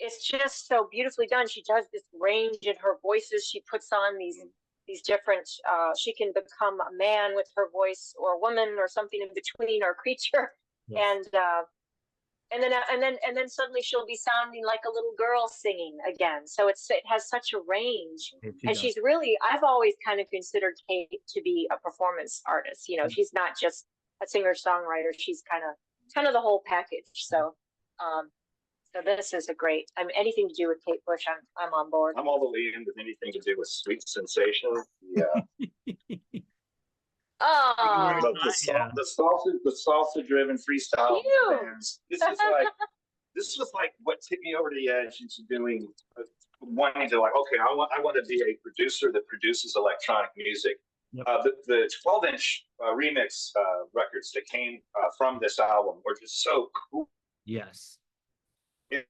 It's just so beautifully done. She does this range in her voices. She puts on these different. She can become a man with her voice, or a woman, or something in between, or a creature. And then suddenly she'll be sounding like a little girl singing again. So it has such a range, and she's really. I've always kind of considered Kate to be a performance artist. You know, she's not just a singer songwriter. She's kind of the whole package. So, so this is a great. I mean, anything to do with Kate Bush, I'm on board. I'm all the way into anything to do with Sweet Sensation. Yeah. Oh, the salsa-driven freestyle bands. This was like what tipped me over the edge into doing, wanting to like, okay, I want to be a producer that produces electronic music. The 12-inch remix records that came from this album were just so cool. Yes. It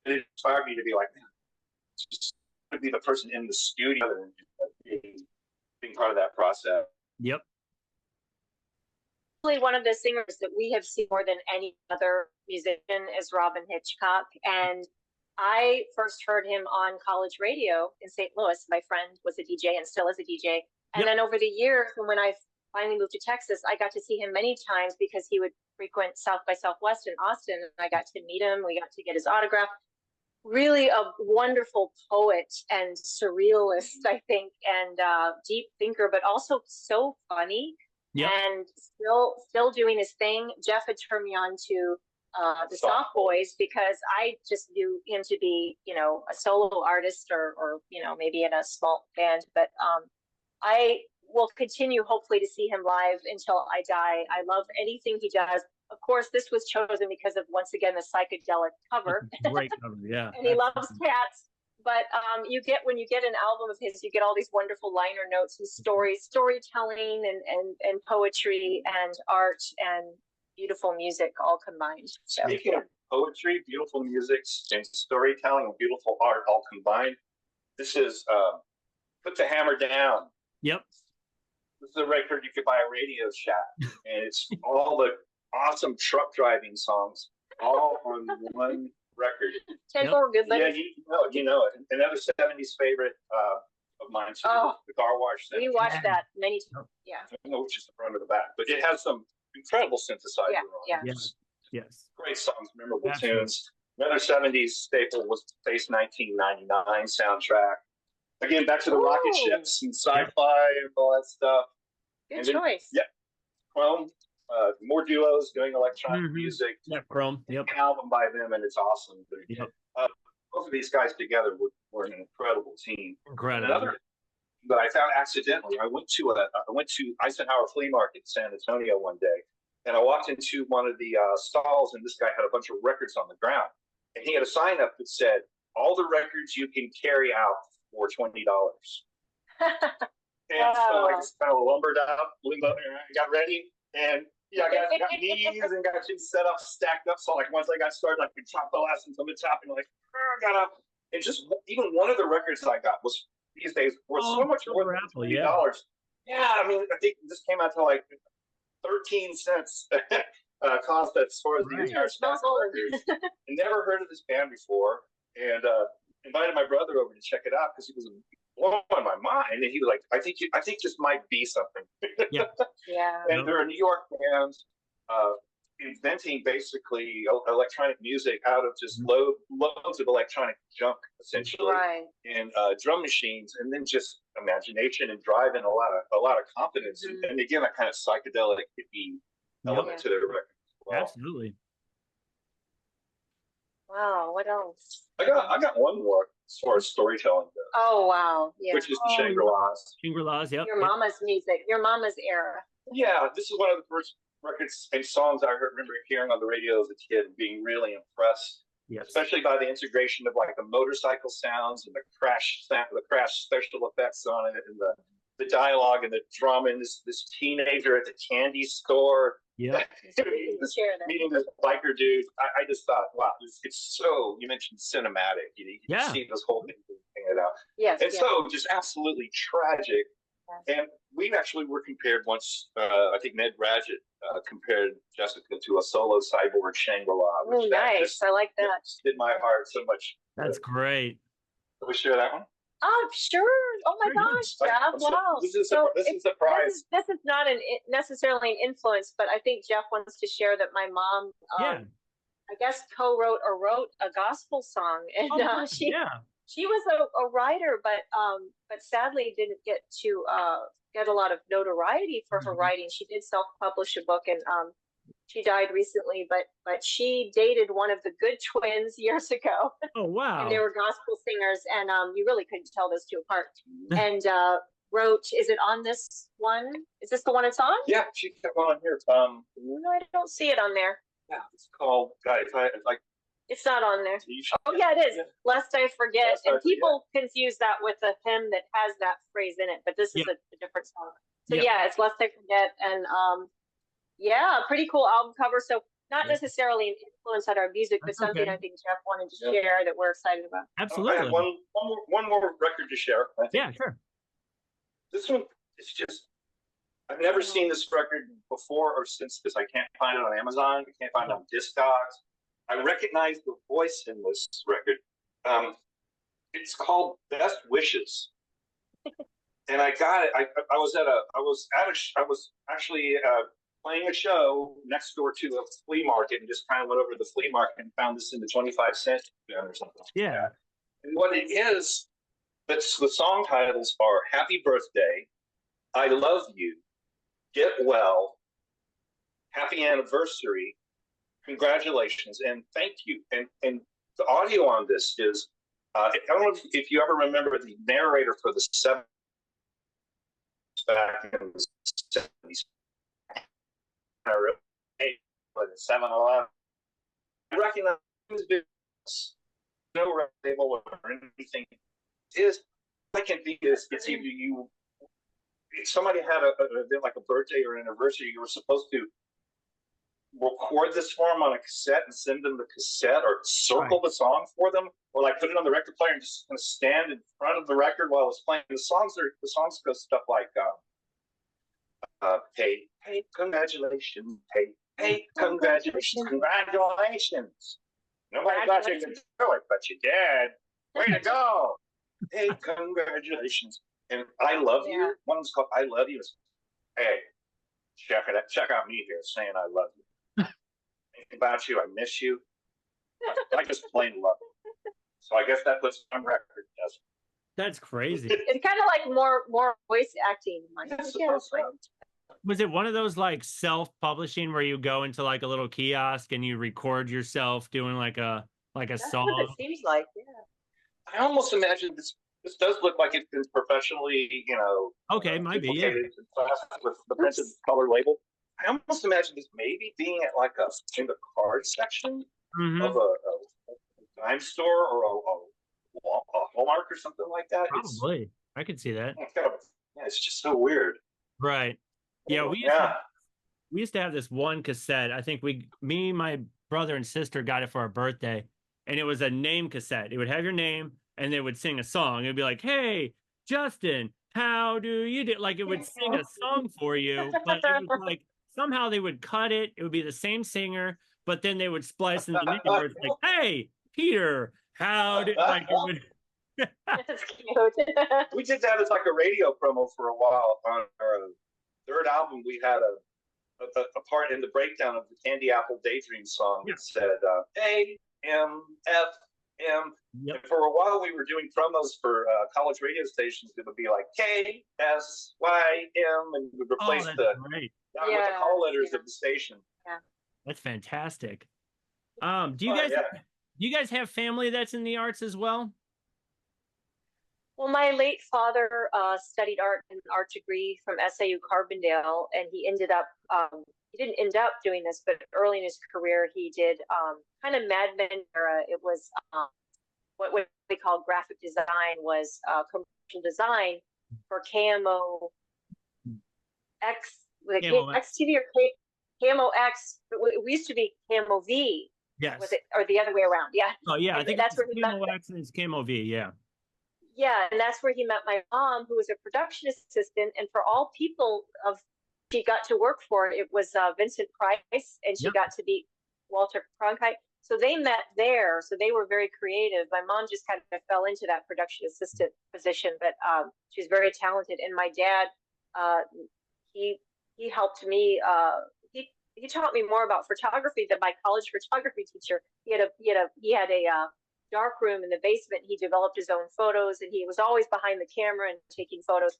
inspired me to be like, man, just to be the person in the studio and being part of that process. Yep. One of the singers that we have seen more than any other musician is Robin Hitchcock, and I first heard him on college radio in St. Louis. My friend was a DJ and still is a DJ, and then over the years, when I finally moved to Texas, I got to see him many times because he would frequent South by Southwest in Austin, and I got to meet him. We got to get his autograph. Really a wonderful poet and surrealist, I think, and deep thinker, but also so funny and still doing his thing. Jeff had turned me on to the Soft Boys because I just knew him to be, you know, a solo artist or you know, maybe in a small band. But I will continue hopefully to see him live until I die. I love anything he does. Of course, this was chosen because of, once again, the psychedelic cover. Great cover, yeah. And he loves cats. But when you get an album of his, you get all these wonderful liner notes and storytelling and poetry and art and beautiful music all combined. So. Speaking of poetry, beautiful music, and storytelling and beautiful art all combined, this is Put the Hammer Down. Yep. This is a record you could buy at Radio Shack, and it's all the awesome truck driving songs all on one record. Good yeah, you know it. Another 70s favorite of mine too, the Car Wash. We watched that many times. Yeah. I don't know which is the front or the back, but it has some incredible synthesizer on it. Yes. Great songs, memorable tunes. Another 70s staple was Space 1999 soundtrack. Again, back to the rocket ships and sci-fi and all that stuff. Good choice. Yeah. Chrome. More duos doing electronic music. Chrome. An album by them, and it's awesome. Both of these guys together were an incredible team. Another that I found accidentally, I went to Eisenhower Flea Market in San Antonio one day, and I walked into one of the stalls, and this guy had a bunch of records on the ground, and he had a sign up that said, "All the records you can carry out for $20." And so I just kind of lumbered up, got ready, and I got knees and got things set up, stacked up. So like once I got started, I could chop the last one from the top, and got up. And just even one of the records I got was these days worth Oh, so much more Silver than Apple, $20. Yeah, I mean, I think this came out to like 13 cents cost as far as the Right. entire stack of records. I never heard of this band before, and invited my brother over to check it out because he was blowing my mind, and he was like, I think this might be something." Yeah. Yeah. And they're a New York band, inventing basically electronic music out of just loads of electronic junk, essentially, Right. and drum machines, and then just imagination and drive and a lot of confidence, and again, that kind of psychedelic hippie element to their record as well. Absolutely. Wow. What else? I got one more as far as storytelling goes, Oh, wow. Yeah. which is the Shangri-Las. Shangri-Las, yep. Your mama's music, your mama's era. Yeah, this is one of the first records and songs I remember hearing on the radio as a kid and being really impressed, Yes. especially by the integration of like the motorcycle sounds and the crash special effects on it, and the dialogue and the drama, and this teenager at the candy store. Yeah. Meeting this biker dude. I just thought, wow, it's so, you mentioned cinematic. You see this whole thing it out. Yes. And so just absolutely tragic. Yes. And we actually were compared once, I think Ned Radgett compared Jessica to a solo cyborg Shangri-La. Oh, nice. I like that. Did my heart so much. That's great. Can we share that one? Oh, sure. Oh my gosh, Jeff. Wow. This is a prize. This is not necessarily an influence, but I think Jeff wants to share that my mom, I guess, co-wrote or wrote a gospel song, and she was a writer, but sadly didn't get to get a lot of notoriety for her writing. She did self-publish a book, and she died recently, but she dated one of the Good Twins years ago. Oh, wow. And they were gospel singers, and you really couldn't tell those two apart. And wrote, is it on this one? Is this the one it's on? Yeah, she kept on here. No, I don't see it on there. Yeah, it's called, it's not on there. Oh, yeah, it is. Yeah. Lest I forget. And people confuse that with a hymn that has that phrase in it, but this is a different song. So yeah, it's Lest I Forget. And pretty cool album cover. So not necessarily an influence on our music, but something I think Jeff wanted to share that we're excited about. Absolutely. I have one more record to share. Yeah, sure. This one, it's just, I've never seen this record before or since this. I can't find it on Amazon. I can't find it on Discogs. I recognize the voice in this record. It's called Best Wishes. And I got it. I was actually playing a show next door to a flea market, and just kind of went over to the flea market and found this in the 25-cent bin or something. Yeah. And what it is, the song titles are Happy Birthday, I Love You, Get Well, Happy Anniversary, Congratulations, and Thank You. And the audio on this is, I don't know if you ever remember the narrator for the 7 back in the 70s. 7-Eleven. I recognize no label or anything. I can be this. It's either you. If somebody had an event like a birthday or an anniversary, you were supposed to record this for them on a cassette and send them the cassette, or circle the song for them, or like put it on the record player and just kind of stand in front of the record while it's playing. The songs go stuff like hey, congratulations, hey, congratulations, congratulations. Nobody thought you could do it, but you did. Way to go. Hey, congratulations. And I Love You. One's called I Love You. Hey, check out me here saying I love you. Thinking about you, I miss you. I just plain love you. So I guess that puts on record. Yes. That's crazy. It's kind of like more voice acting. Was it one of those like self-publishing where you go into like a little kiosk and you record yourself doing like a That's song? What it seems like, yeah. I almost imagine this does look like it's been professionally, Okay, might be, yeah. With the printed color label. I almost imagine this maybe being at like in the card section of a dime store or a Hallmark or something like that. Probably. I could see that. It's just so weird. Right. Yeah, we used to have this one cassette. I think me, my brother and sister got it for our birthday, and it was a name cassette. It would have your name, and they would sing a song. It would be like, hey, Justin, how do you do? Like it would sing a song for you, but it was like somehow they would cut it. It would be the same singer, but then they would splice in the name where it's like, hey, Peter, how did like it would That's cute. We did that as like a radio promo for a while. On our third album, we had a part in the breakdown of the Candy Apple Daydream song that said A M F M. Yep. And for a while, we were doing promos for college radio stations. It would be like K S Y M, and we would replace that's the great. with the call letters of the station. Yeah. That's fantastic. Do you guys have family that's in the arts as well? Well, my late father studied art and art degree from SAU Carbondale, and he ended up, he didn't end up doing this, but early in his career, he did kind of Mad Men era. It was what they call graphic design, was commercial design for KMO X, was it KMO X TV or KMO X? We used to be KMO V. Yes. Was it, or the other way around? Yeah. Oh yeah, I think that's where he met. It's KMOV, yeah. Yeah, and that's where he met my mom, who was a production assistant. And for all people of she got to work for, it was Vincent Price, and she got to meet Walter Cronkite. So they met there. So they were very creative. My mom just kind of fell into that production assistant position, but she's very talented. And my dad, he helped me. He taught me more about photography than my college photography teacher. He had a dark room in the basement. He developed his own photos, and he was always behind the camera and taking photos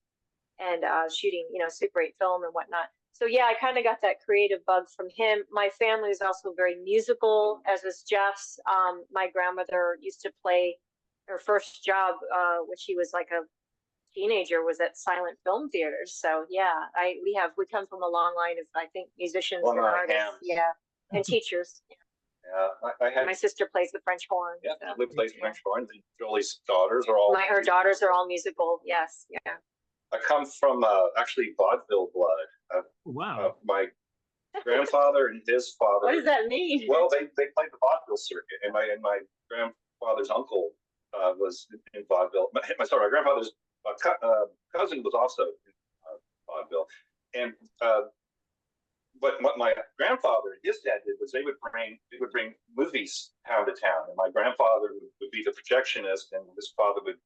and shooting, Super 8 film and whatnot. So yeah, I kind of got that creative bug from him. My family is also very musical, as was Jeff's. My grandmother used to play. Her first job, when she was like a teenager, was at silent film theaters. So yeah, we come from a long line of, I think, musicians and artists, and teachers. Yeah, I had my sister plays the French horn. Yeah, so. Luke plays French horn. And Julie's daughters are all. Her daughters are all musical. Yes, yeah. I come from actually vaudeville blood. Wow. My grandfather and his father. What does that mean? Well, they played the vaudeville circuit, and my grandfather's uncle was in vaudeville. My grandfather's cousin was also in vaudeville, and but what my grandfather and his dad did was they would bring movies town to town, and my grandfather would be the projectionist, and his father would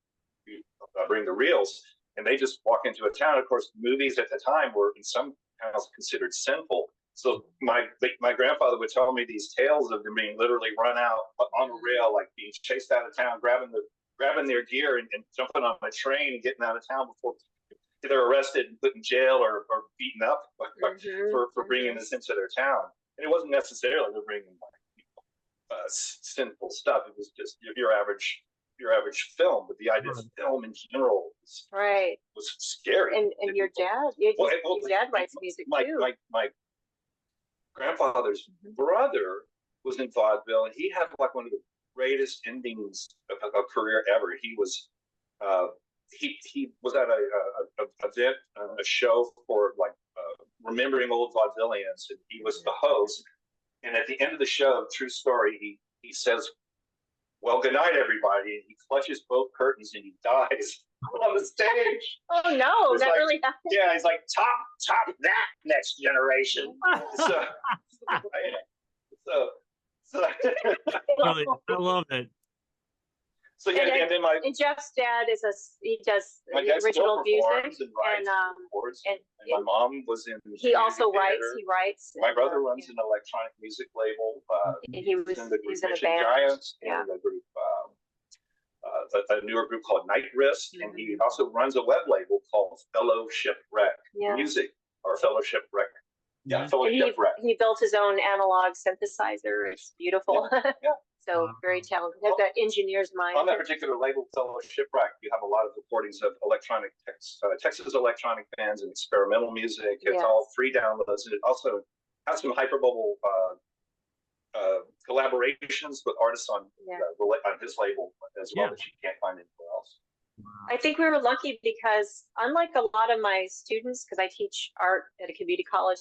bring the reels, and they just walk into a town. Of course, movies at the time were in some towns considered sinful. So my grandfather would tell me these tales of them being literally run out on a rail, like being chased out of town, grabbing their gear and jumping on a train and getting out of town before they're arrested and put in jail or beaten up for bringing this into their town. And it wasn't necessarily they're bringing sinful stuff. It was just your average film. But the idea of film in general was scary. And your dad, your dad writes music too. My grandfather's brother was in vaudeville, and he had like one of the greatest endings of a career ever. He was he was at a event, a show for like remembering old vaudevillians, and he was the host. And at the end of the show, true story, he says, "Well, good night, everybody." And he clutches both curtains and he dies on the stage. Oh no, that really happened. Yeah, he's like, top that, next generation. so I love it. So yeah, and then Jeff's dad he does original music, and my mom was in. He also writes. He writes. My brother runs an electronic music label. He was in a band. Giants, and a group, a newer group called Night Risk, and he also runs a web label called Fellowship Rec Music, or Fellowship Rec. Yeah, Fellowship Rec. He built his own analog synthesizer. It's beautiful. Yeah. So very talented. They've got engineer's mind. On that particular label, Fellowship Rec, you have a lot of recordings of electronic Texas electronic bands and experimental music. It's all free downloads, and it also has some Hyperbubble collaborations with artists on his label as well that you can't find anywhere else. I think we were lucky because, unlike a lot of my students, because I teach art at a community college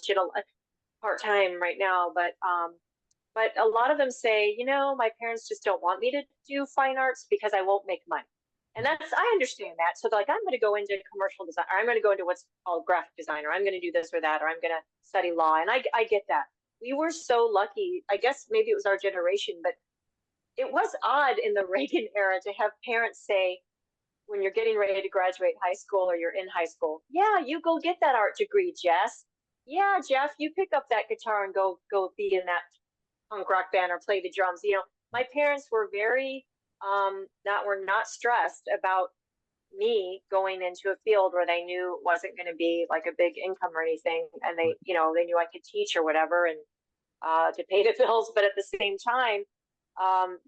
part-time right now, but a lot of them say, my parents just don't want me to do fine arts because I won't make money. And I understand that. So they're like, I'm going to go into commercial design, or I'm going to go into what's called graphic design, or I'm going to do this or that, or I'm going to study law. And I get that. We were so lucky. I guess maybe it was our generation, but it was odd in the Reagan era to have parents say, when you're getting ready to graduate high school or you're in high school, yeah, you go get that art degree, Jess. Yeah, Jeff, you pick up that guitar and go be in that punk rock band or play the drums. You know, my parents were very not stressed about me going into a field where they knew it wasn't going to be like a big income or anything, and they, you know, they knew I could teach or whatever, and to pay the bills. But at the same time,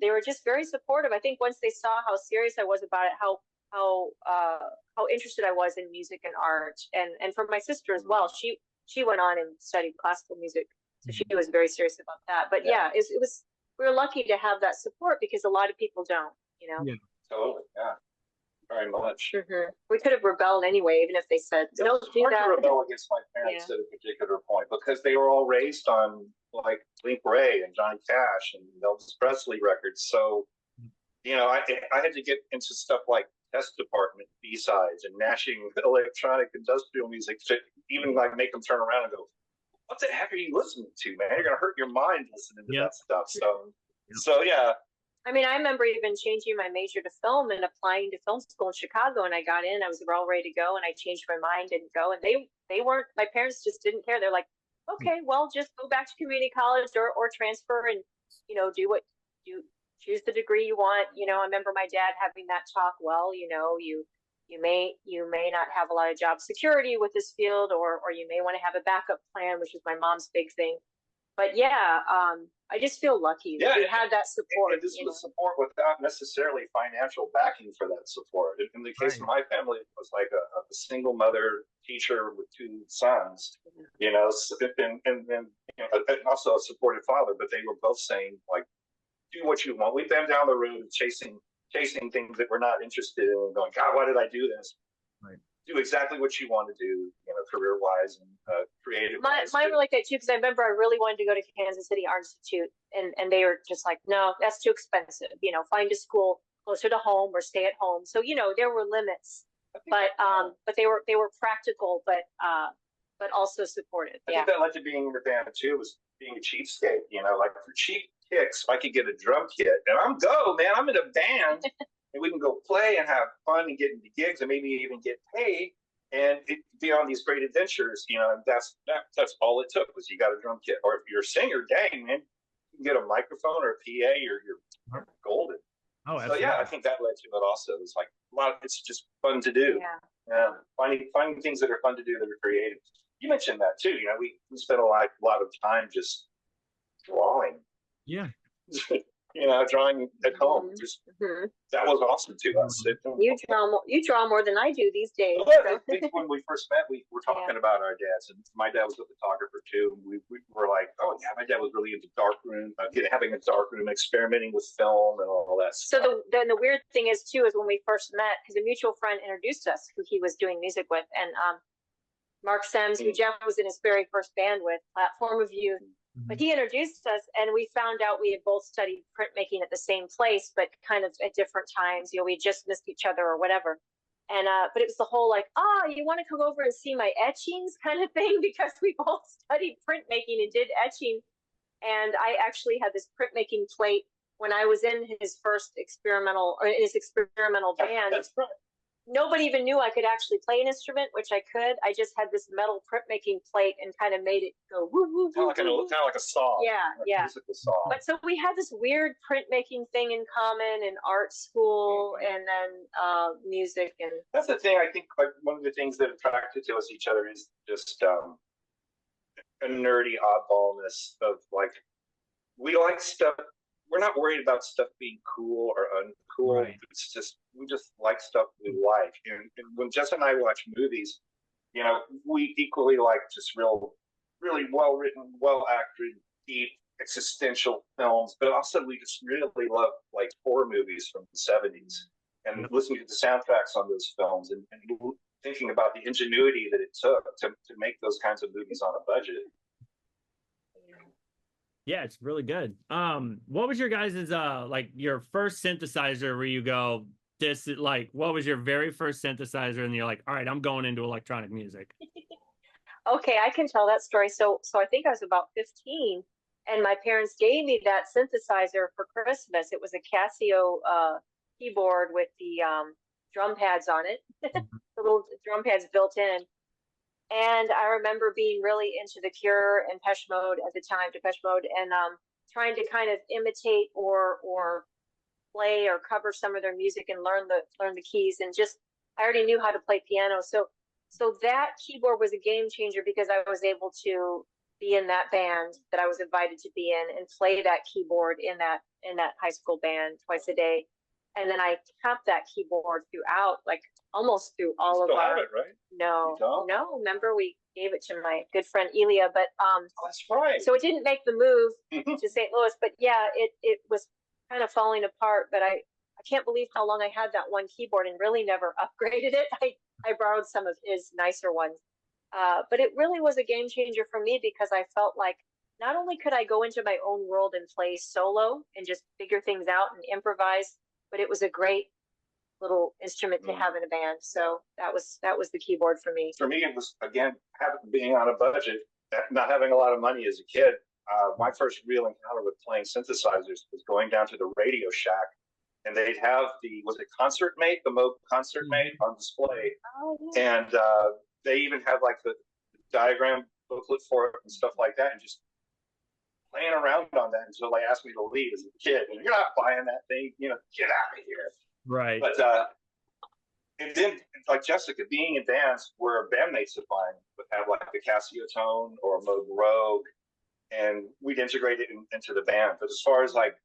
they were just very supportive. I think once they saw how serious I was about it, how interested I was in music and art, and for my sister as well. She went on and studied classical music, so she was very serious about that. But yeah, it was, we were lucky to have that support because a lot of people don't, you know. Yeah, totally. Yeah, very much. We could have rebelled anyway, even if they said don't do that. To rebel against my parents at a particular point because they were all raised on like Link Ray and Johnny Cash and Elvis Presley records. So, you know, I had to get into stuff like Test Department B-sides and gnashing electronic industrial music to even like make them turn around and go, what the heck are you listening to, man? You're gonna hurt your mind listening to that stuff. So yeah. I mean, I remember even changing my major to film and applying to film school in Chicago, and I got in. I was all ready to go, and I changed my mind, didn't go, and they weren't. My parents just didn't care. They're like, okay, well, just go back to community college or transfer, and you know, choose the degree you want. You know, I remember my dad having that talk. Well, you know, you may not have a lot of job security with this field, or you may want to have a backup plan, which is my mom's big thing. But yeah, I just feel lucky that we had that support. And this was support without necessarily financial backing for that support. In the case of my family, it was like a single mother teacher with two sons, you know, and then you know, and also a supportive father. But they were both saying like, do what you want. We've been down the road chasing things that we're not interested in and going, God, why did I do this? Right. Do exactly what you want to do, you know, career-wise and creative. Mine were like that too, because I remember I really wanted to go to Kansas City Art Institute, and they were just like, no, that's too expensive. You know, find a school closer to home or stay at home. So you know, there were limits, but they were practical, but also supportive. I think that led to being in the band too, was being a cheapskate. You know, like for cheap kicks, I could get a drum kit, and I'm in a band. And we can go play and have fun and get into gigs and maybe even get paid and be on these great adventures, you know. And that's all it took was you got a drum kit, or if you're a singer, dang man, you can get a microphone or a PA, or you're golden. Oh, so yeah, I think that led to it also. It's like it's just fun to do. Yeah, finding things that are fun to do that are creative. You mentioned that too. You know, we spent a lot of time just drawing. Yeah. You know, drawing at home. Just that was awesome to us. You draw more than I do these days. Well, I think when we first met, we were talking about our dads, and my dad was a photographer too. And we were like, oh yeah, my dad was really into darkroom, having a darkroom, experimenting with film and all that stuff. So the weird thing is too, is when we first met, because a mutual friend introduced us, who he was doing music with, and Mark Sims, who Jeff was in his very first band with, Platform of Youth. But he introduced us, and we found out we had both studied printmaking at the same place, but kind of at different times. You know, we just missed each other or whatever. And but it was the whole like, you want to come over and see my etchings kind of thing, because we both studied printmaking and did etching. And I actually had this printmaking plate when I was in his experimental band. That's right. Nobody even knew I could actually play an instrument, which I could. I just had this metal printmaking plate and kind of made it go woo woo. Kind of like a saw. Yeah. Musical saw. But so we had this weird printmaking thing in common, in art school, and then music. And that's the thing. I think like one of the things that attracted to us each other is just a nerdy oddballness of like, we like stuff. We're not worried about stuff being cool or uncool. Right. It's just, we just like stuff we like. And when Jess and I watch movies, you know, we equally like just really well written, well acted, deep existential films. But also we just really love like horror movies from the 70s and listening to the soundtracks on those films and thinking about the ingenuity that it took to make those kinds of movies on a budget. Yeah, it's really good. What was your guys' like your first synthesizer where you go, this is like, what was your very first synthesizer? And you're like, all right, I'm going into electronic music. Okay, I can tell that story. So I think I was about 15, and my parents gave me that synthesizer for Christmas. It was a Casio keyboard with the drum pads on it, the little drum pads built in. And I remember being really into The Cure and Depeche Mode at the time, Depeche Mode, and trying to kind of imitate or play or cover some of their music and learn the keys. And just I already knew how to play piano, so that keyboard was a game changer because I was able to be in that band that I was invited to be in and play that keyboard in that high school band twice a day. And then I kept that keyboard throughout, like almost through all of our. Have it, right? No. Remember, we gave it to my good friend Elia, but that's right. So it didn't make the move to St. Louis, but yeah, it was kind of falling apart. But I can't believe how long I had that one keyboard and really never upgraded it. I borrowed some of his nicer ones, but it really was a game changer for me because I felt like not only could I go into my own world and play solo and just figure things out and improvise, but it was a great little instrument to have in a band. So that was the keyboard for me. For me, it was, again, being on a budget, not having a lot of money as a kid. My first real encounter with playing synthesizers was going down to the Radio Shack, and they'd have was it Concert Mate, the Moog Concert Mate on display. Oh, yeah. And they even had like the diagram booklet for it and stuff like that, and just playing around on that until they asked me to leave as a kid. And you're not buying that thing, get out of here. Right. But and then, like Jessica, being in bands where bandmates of mine would have like the Casio Tone or Moog Rogue, and we'd integrate it into the band. But as far as like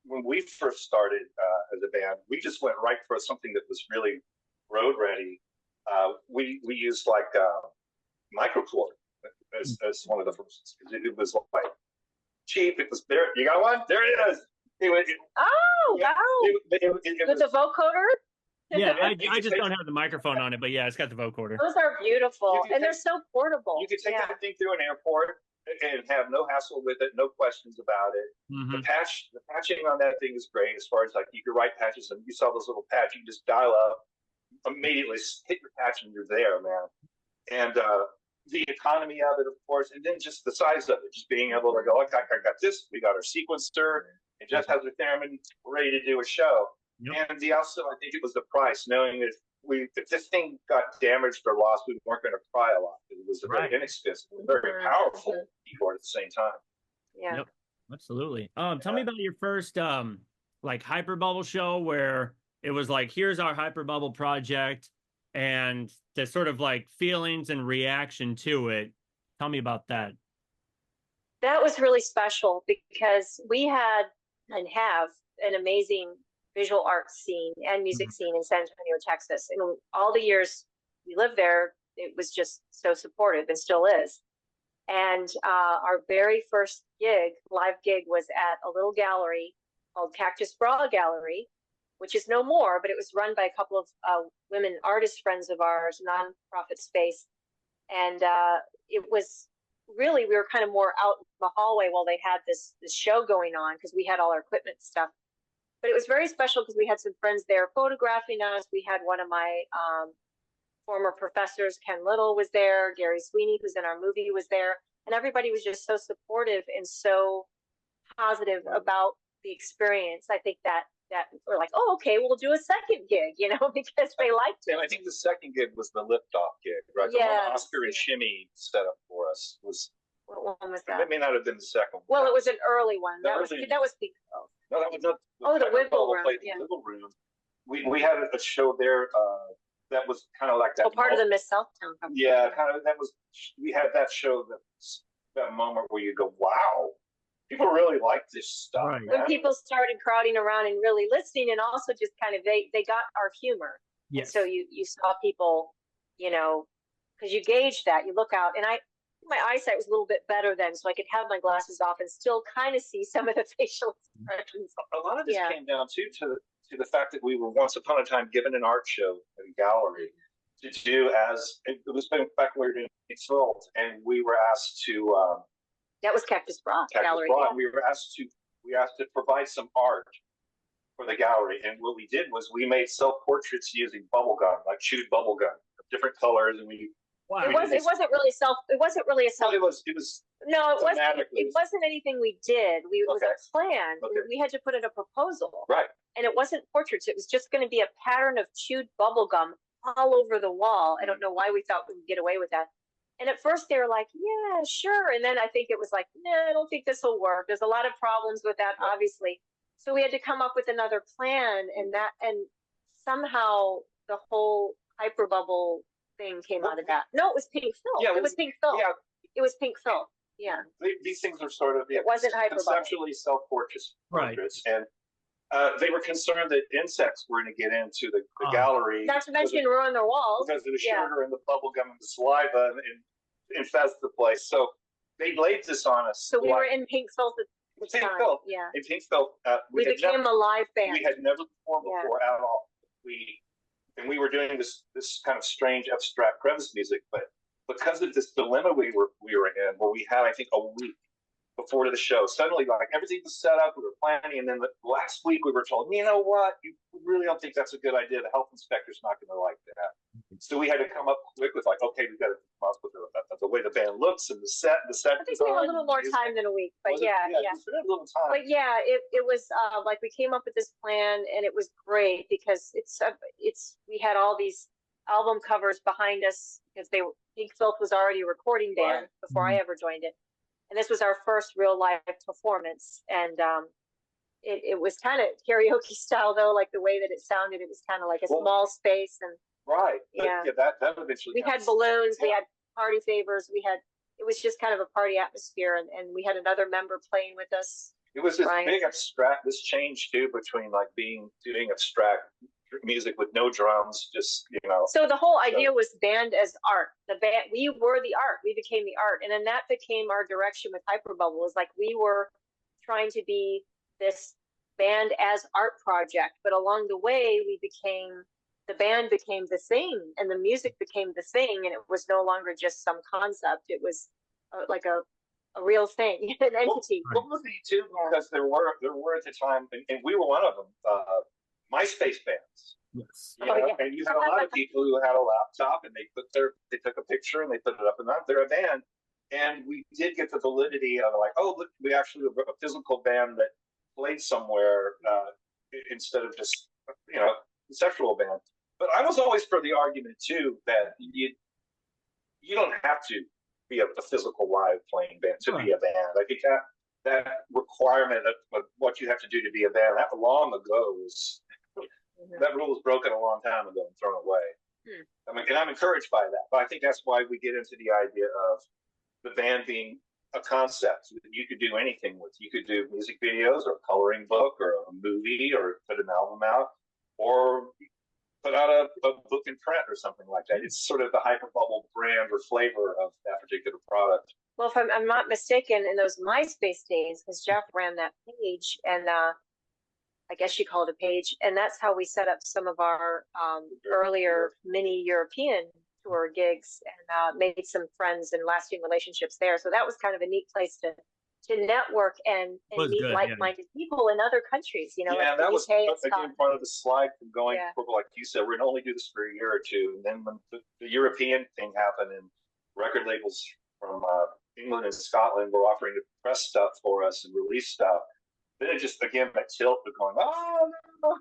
when we first started as a band, we just went right for something that was really road ready. We used like microcord as one of the first. It was like cheap. It was there. You got one? There it is. With the vocoder? Yeah, I just don't have the microphone on it, but yeah, it's got the vocoder. Those are beautiful, and they're so portable. You can take that thing through an airport and have no hassle with it, no questions about it. The patching on that thing is great as far as like you can write patches, and you saw those little pads, you can just dial up, immediately hit your patch, and you're there, man. And the economy of it, of course, and then just the size of it, just being able to go, okay, I got this, we got our sequencer, and Jeff has a theremin, we're ready to do a show. Yep. And also, I think it was the price, knowing that if this thing got damaged or lost, we weren't going to cry a lot. It was a very inexpensive, very powerful keyboard at the same time. Yeah. Yep. Absolutely. Tell me about your first like Hyperbubble show where it was like, here's our Hyperbubble project, and the sort of like feelings and reaction to it. Tell me about that. That was really special because we had and have an amazing visual arts scene and music scene in San Antonio, Texas. And all the years we lived there, it was just so supportive and still is. And our very first live gig, was at a little gallery called Cactus Bra Gallery, which is no more, but it was run by a couple of women artist friends of ours, nonprofit space. And it was really, we were kind of more out in the hallway while they had this show going on because we had all our equipment stuff. But it was very special because we had some friends there photographing us. We had one of my former professors, Ken Little, was there. Gary Sweeney, who's in our movie, was there. And everybody was just so supportive and so positive about the experience. I think that we're like, oh, okay, we'll do a second gig, because they liked it. And I think the second gig was the Liftoff gig, right? Yeah. The one Oscar and Shimmy set up for us was. What one was that? That may not have been the second one. Well, it was an early one. That was Peak. No, that was not. The Wiggle Room. The Wiggle Room. We had a show there that was kind of like that. Part of the Miss Southtown company. Yeah, kind of. We had that show that moment where you go, wow, people really like this stuff. Right. When people started crowding around and really listening, and also just kind of they got our humor. Yes. So you saw people, because you gauge that, you look out, and my eyesight was a little bit better then, so I could have my glasses off and still kind of see some of the facial expressions. A lot of this came down to the fact that we were once upon a time given an art show at a gallery to do it was back when we were doing Synth, and we were asked to. That was Cactus Bra Gallery. We were asked to provide some art for the gallery. And what we did was we made self-portraits using bubble gum, like chewed bubble gum, different colors, and we. Wow. It wasn't really a self. It was. No, it wasn't. Thematically. It wasn't anything we did. It was Okay. a plan. Okay. We had to put in a proposal, Right. and it wasn't portraits. It was just going to be a pattern of chewed bubble gum all over the wall. I don't know why we thought we would get away with that. And at first they were like, "Yeah, sure," and then I think it was like, "Nah, I don't think this will work." There's a lot of problems with that, obviously. So we had to come up with another plan, and somehow the whole Hyperbubble thing came out of that. No, it was pink fill. Yeah, it was pink fill. Yeah. It was pink fill. Yeah. These things are sort of It wasn't Hyperbubble. conceptually self-portraits, Right. and they were concerned that insects were going to get into the gallery. Not to mention ruin their walls. Because of the sugar and the bubble gum and the saliva and infest the place. So they laid this on us. So we were in pink fill at the Pink time. fill. Yeah. In pink fill. We became a live band. We had never performed Yeah. before at all. We were doing this kind of strange abstract crevice music, but because of this dilemma we were in, where we had, I think, a week before the show, suddenly like everything was set up, we were planning, and then the last week we were told, you know what, you really don't think that's a good idea. The health inspector's not going to like that. So we had to come up quick with like, okay, we've got to come up with the way the band looks and the set. I think we had a little more time than a week, but yeah. We had a little time. But yeah, it was like we came up with this plan, and it was great because we had all these album covers behind us because Pink Filth was already a recording band before I ever joined it, and this was our first real live performance, and it was kind of karaoke style though, like the way that it sounded. It was kind of like a small space, and that eventually we had balloons, we had party favors, it was just kind of a party atmosphere, and we had another member playing with us. It was this big abstract, this change too between like doing abstract music with no drums, just, So the whole idea was band as art. We were the art. We became the art, and then that became our direction with Hyperbubble. Was like we were trying to be this band as art project, but along the way the band became the thing, and the music became the thing, and it was no longer just some concept. It was like a real thing, an entity. What was it too? Because there were at the time, and we were one of them. MySpace bands. Yes. And you had a lot of people who had a laptop, and they took a picture and they put it up, and they're a band. And we did get the validity of like, oh, look, we actually have a physical band that played somewhere instead of just conceptual band. But I was always for the argument too that you don't have to be a physical live playing band to be a band. I think that requirement of what you have to do to be a band, that long ago was that rule was broken a long time ago and thrown away. I mean, and I'm encouraged by that. But I think that's why we get into the idea of the band being a concept that you could do anything with. You could do music videos or a coloring book or a movie or put an album out or put out a book in print or something like that. It's sort of the Hyperbubble brand or flavor of that particular product. Well, if I'm not mistaken, in those MySpace days, because Jeff ran that page, and I guess you call it a page, and that's how we set up some of our earlier mini European tour gigs, and made some friends and lasting relationships there. So that was kind of a neat place to network and meet like-minded people in other countries. That like was again part of the slide from going. Like you said, we're going to only do this for a year or two, and then when the European thing happened, and record labels from England and Scotland were offering to press stuff for us and release stuff. Then it just again that tilt of going, oh no,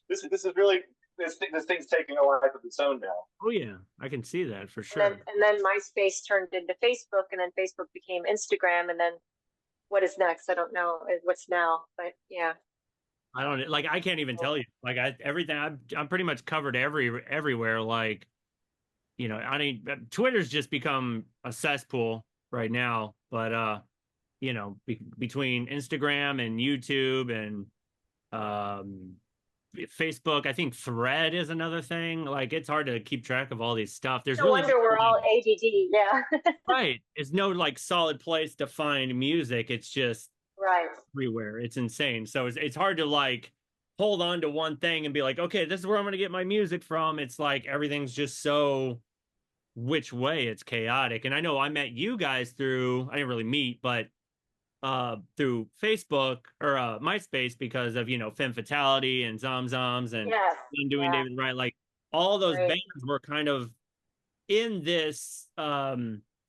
this is really this thing's taking a life of its own now. Oh yeah, I can see that for sure. And then MySpace turned into Facebook, and then Facebook became Instagram, and then what is next? I don't know what's now, but yeah. I don't like. I can't even tell you. Like everything. I'm pretty much covered everywhere. Like, I mean, Twitter's just become a cesspool right now. But between Instagram and YouTube and Facebook, I think Thread is another thing. Like, it's hard to keep track of all these stuff. There's no wonder we're all ADD. Yeah. Right. There's no like solid place to find music. It's just everywhere. It's insane. So it's hard to like hold on to one thing and be like, okay, this is where I'm going to get my music from. It's like everything's just so which way. It's chaotic. And I know I met you guys through, I didn't really meet, but through Facebook or MySpace because of, you know, Femme Fatality and Zomzoms and Yes. Undoing Yeah. David Wright. Like all those Right. bands were kind of in this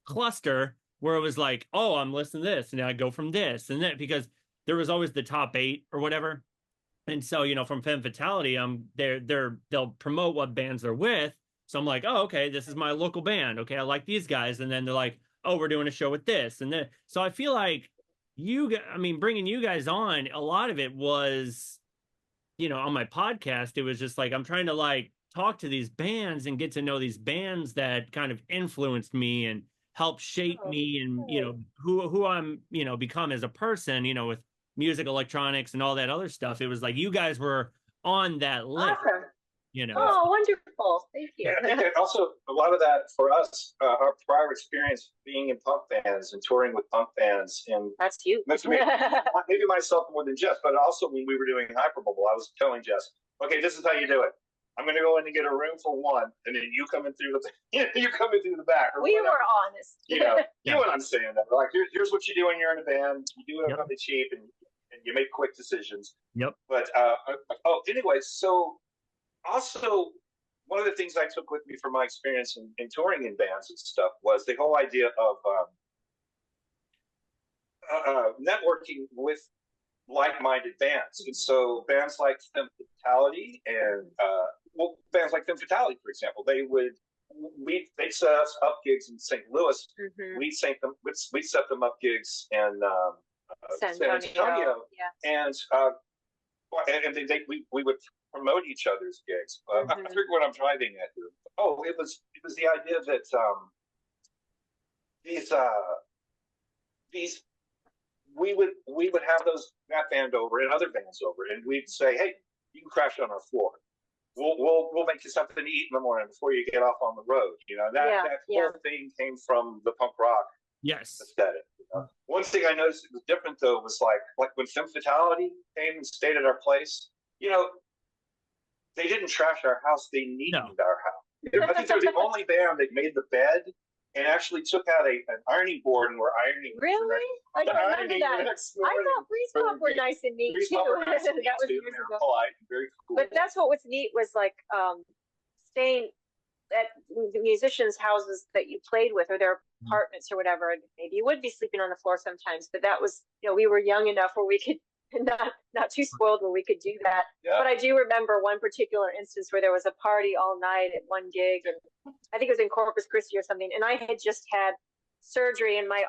cluster where it was like, oh, I'm listening to this, and I go from this and that, because there was always the top 8 or whatever. And so, you know, from Femme Fatality, they'll promote what bands they're with. So I'm like, oh, okay, this is my local band. Okay, I like these guys. And then they're like, oh, we're doing a show with this. And then, so I feel like I mean, bringing you guys on, a lot of it was, you know, on my podcast, it was just like, I'm trying to like talk to these bands and get to know these bands that kind of influenced me and helped shape me and, you know, who I'm, you know, become as a person, you know, with music, electronics, and all that other stuff. It was like you guys were on that list, Awesome. you know. Oh, wonderful. Thank you. Yeah, I think that also a lot of that for us, our prior experience being in punk bands and touring with punk bands, and That's you. maybe myself more than Jess, but also when we were doing Hyperbubble, I was telling Jess, okay, this is how you do it. I'm going to go in and get a room for one, and then you come in through the back. Or We whatever. were honest. You know, Yeah. you know what I'm saying. Like, here's what you do when you're in a band. You do it Yep. on the cheap, and you make quick decisions. Yep. But anyway, so also one of the things I took with me from my experience in touring in bands and stuff was the whole idea of networking with like-minded bands. And so bands like Femme Fatality and bands like Femme Fatality, for example, they'd set us up gigs in St. Louis. Mhm. We'd set them up gigs in San San Antonio, Yeah. and we would promote each other's gigs. I forget what I'm driving at here. Oh, it was the idea that these we would have that band over and other bands over, and we'd say, hey, you can crash on our floor. We'll make you something to eat in the morning before you get off on the road. You know, that whole thing came from the punk rock aesthetic. You know? One thing I noticed that was different though was like when Femme Fatality came and stayed at our place, you know, they didn't trash our house, they neatened our house. I think they were the only band that made the bed and actually took out an ironing board and were ironing. Really? I don't remember that. I thought Freeze Pop were nice and neat too. That was years ago. Polite, very cool. But that's what was neat was like staying at the musicians' houses that you played with or their apartments or whatever. And maybe you would be sleeping on the floor sometimes, but that was, you know, we were young enough where we could not too spoiled where we could do that. Yeah. But I do remember one particular instance where there was a party all night at one gig, and I think it was in Corpus Christi or something. And I had just had surgery, and my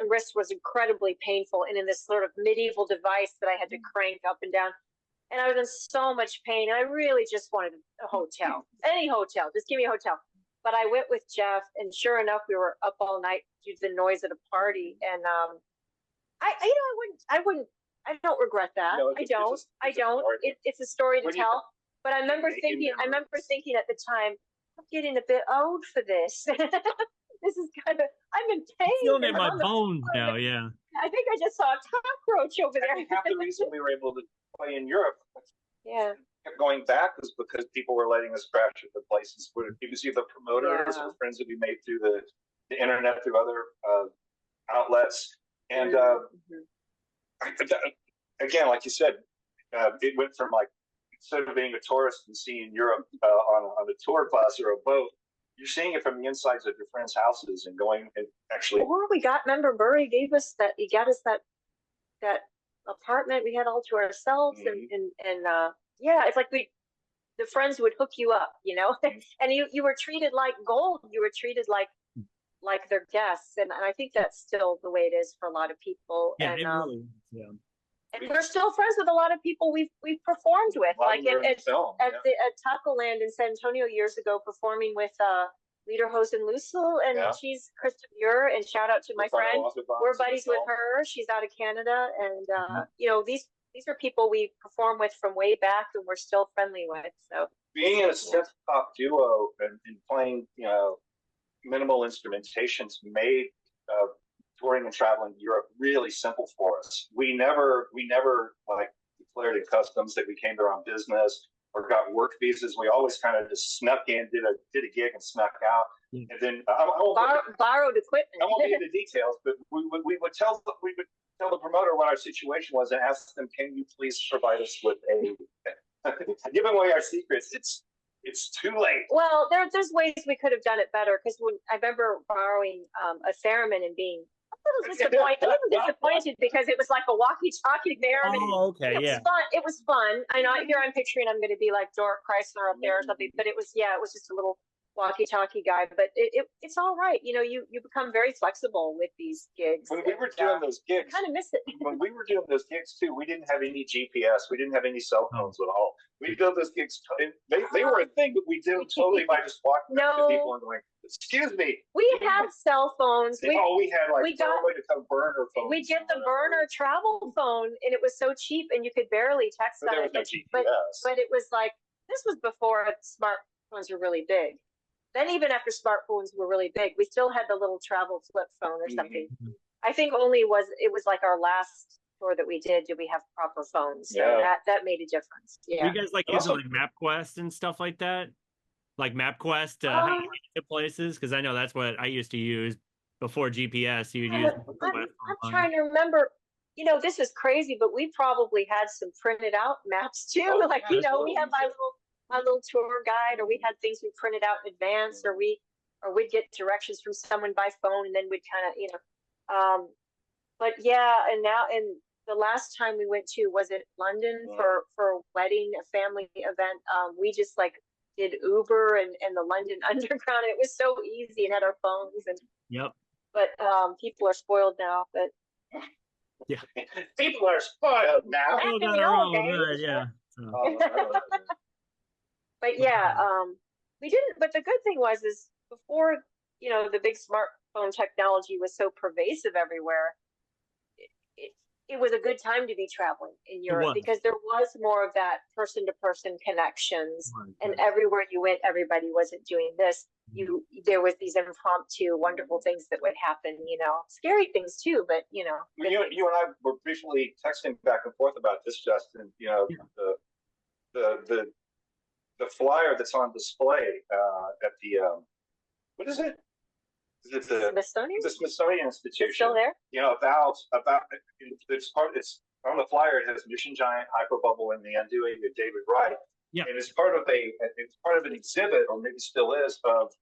wrist was incredibly painful, and in this sort of medieval device that I had to crank up and down. And I was in so much pain, and I really just wanted a hotel, any hotel, just give me a hotel. But I went with Jeff, and sure enough, we were up all night due to the noise at a party, and I don't regret that. No, I don't. It's a story to tell. But I remember thinking at the time, I'm getting a bit old for this. This is kind of, I'm in pain. Feeling in my bones now, yeah. I think I just saw a cockroach over there. Half the reason we were able to play in Europe, kept going back, was because people were letting us crash at the places where it was either promoters or friends that we made through the internet, through other outlets. And again, like you said, it went from like, instead of being a tourist and seeing Europe on a tour bus or a boat, you're seeing it from the insides of your friends' houses and going and actually. Or remember Murray gave us that. He got us that apartment we had all to ourselves, and it's like the friends would hook you up, you know, and you were treated like gold. You were treated like their guests, and I think that's still the way it is for a lot of people. Yeah, and really, and we're still friends with a lot of people we've performed with, like at Taco Land in San Antonio years ago, performing with Lederhosen Lucille, and she's Krista Muir, and shout out to my friend. We're buddies with her. She's out of Canada, and you know, these are people we perform with from way back, and we're still friendly with. So being in a synth pop duo and playing, you know, minimal instrumentations made touring and traveling Europe really simple for us. We never like declared in customs that we came there on business or got work visas. We always kind of just snuck in, did a gig and snuck out. And then I won't Borrowed equipment. I won't get into details, but we would tell the promoter what our situation was and ask them, "Can you please provide us with a giving away our secrets? It's too late." Well, there's ways we could have done it better, because when I remember borrowing a theremin and being a little disappointed because it was like a walkie-talkie theremin. Oh, okay, It was fun. It was fun. I know here I'm picturing I'm going to be like Dork Chrysler up there or something, but it was just a little walkie-talkie guy. But it's all right. You know, you become very flexible with these gigs. When we were doing those gigs, kind of miss it. When we were doing those gigs too, we didn't have any GPS. We didn't have any cell phones at all. We did those gigs. They were a thing, but we did them totally by just walking up to people and going, "Excuse me." We have cell phones. We had like way to come burner phones. We get the burner travel phone, and it was so cheap, and you could barely text on it. No GPS. But it was like, this was before smartphones were really big. Then even after smartphones were really big, we still had the little travel flip phone or something. Mm-hmm. I think it was like our last tour that we did we have proper phones. So that made a difference. Yeah. You guys like using like MapQuest and stuff like that? Like MapQuest to get places? Because I know that's what I used to use before GPS. You'd use I'm trying to remember. You know, this is crazy, but we probably had some printed out maps too. Like, we had my little tour guide, or we had things we printed out in advance, or we'd get directions from someone by phone, and then we'd kind of, but and the last time we went to, was it London for a wedding, a family event? We just like did Uber and the London Underground, and it was so easy, and had our phones but people are spoiled now, but people are spoiled now. But we didn't. But the good thing is before the big smartphone technology was so pervasive everywhere, it was a good time to be traveling in Europe, because there was more of that person-to-person connections, and everywhere you went, everybody wasn't doing this. There was these impromptu, wonderful things that would happen. Scary things too, but you and I were briefly texting back and forth about this, Justin. The flyer that's on display at the what is it? Is it the Smithsonian? The Smithsonian Institution. It's still there? About it's on the flyer. It has Mission Giant, Hyperbubble, and the Undoing of David Wright. Yeah. And it's part of an exhibit, or maybe still is, of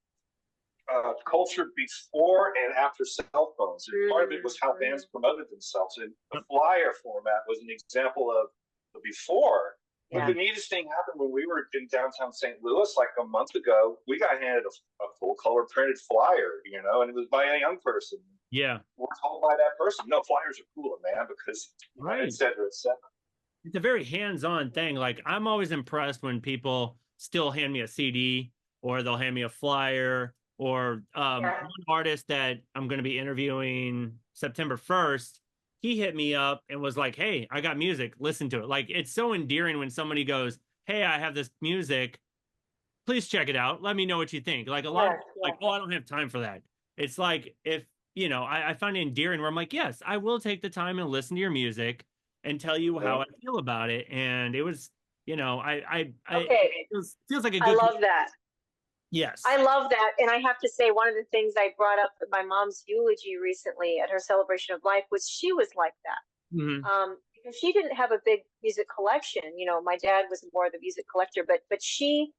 culture before and after cell phones. And part of it was how bands promoted themselves. And the flyer format was an example of the before. But the neatest thing happened when we were in downtown St. Louis like a month ago. We got handed a full color printed flyer, and it was by a young person. Yeah. We're told by that person, no, flyers are cooler, man, because et cetera, et cetera. It's a very hands-on thing. Like, I'm always impressed when people still hand me a CD, or they'll hand me a flyer, or one artist that I'm going to be interviewing September 1st. He hit me up and was like, "Hey, I got music. Listen to it." Like, it's so endearing when somebody goes, "Hey, I have this music. Please check it out. Let me know what you think." Like, a lot of like, "Oh, I don't have time for that." It's like, if, I find it endearing where I'm like, "Yes, I will take the time and listen to your music and tell you how I feel about it." And it was, it feels like a good. I love that. Yes. I love that. And I have to say, one of the things I brought up at my mom's eulogy recently at her celebration of life was she was like that. Mm-hmm. Because she didn't have a big music collection. My dad was more of the music collector, but she,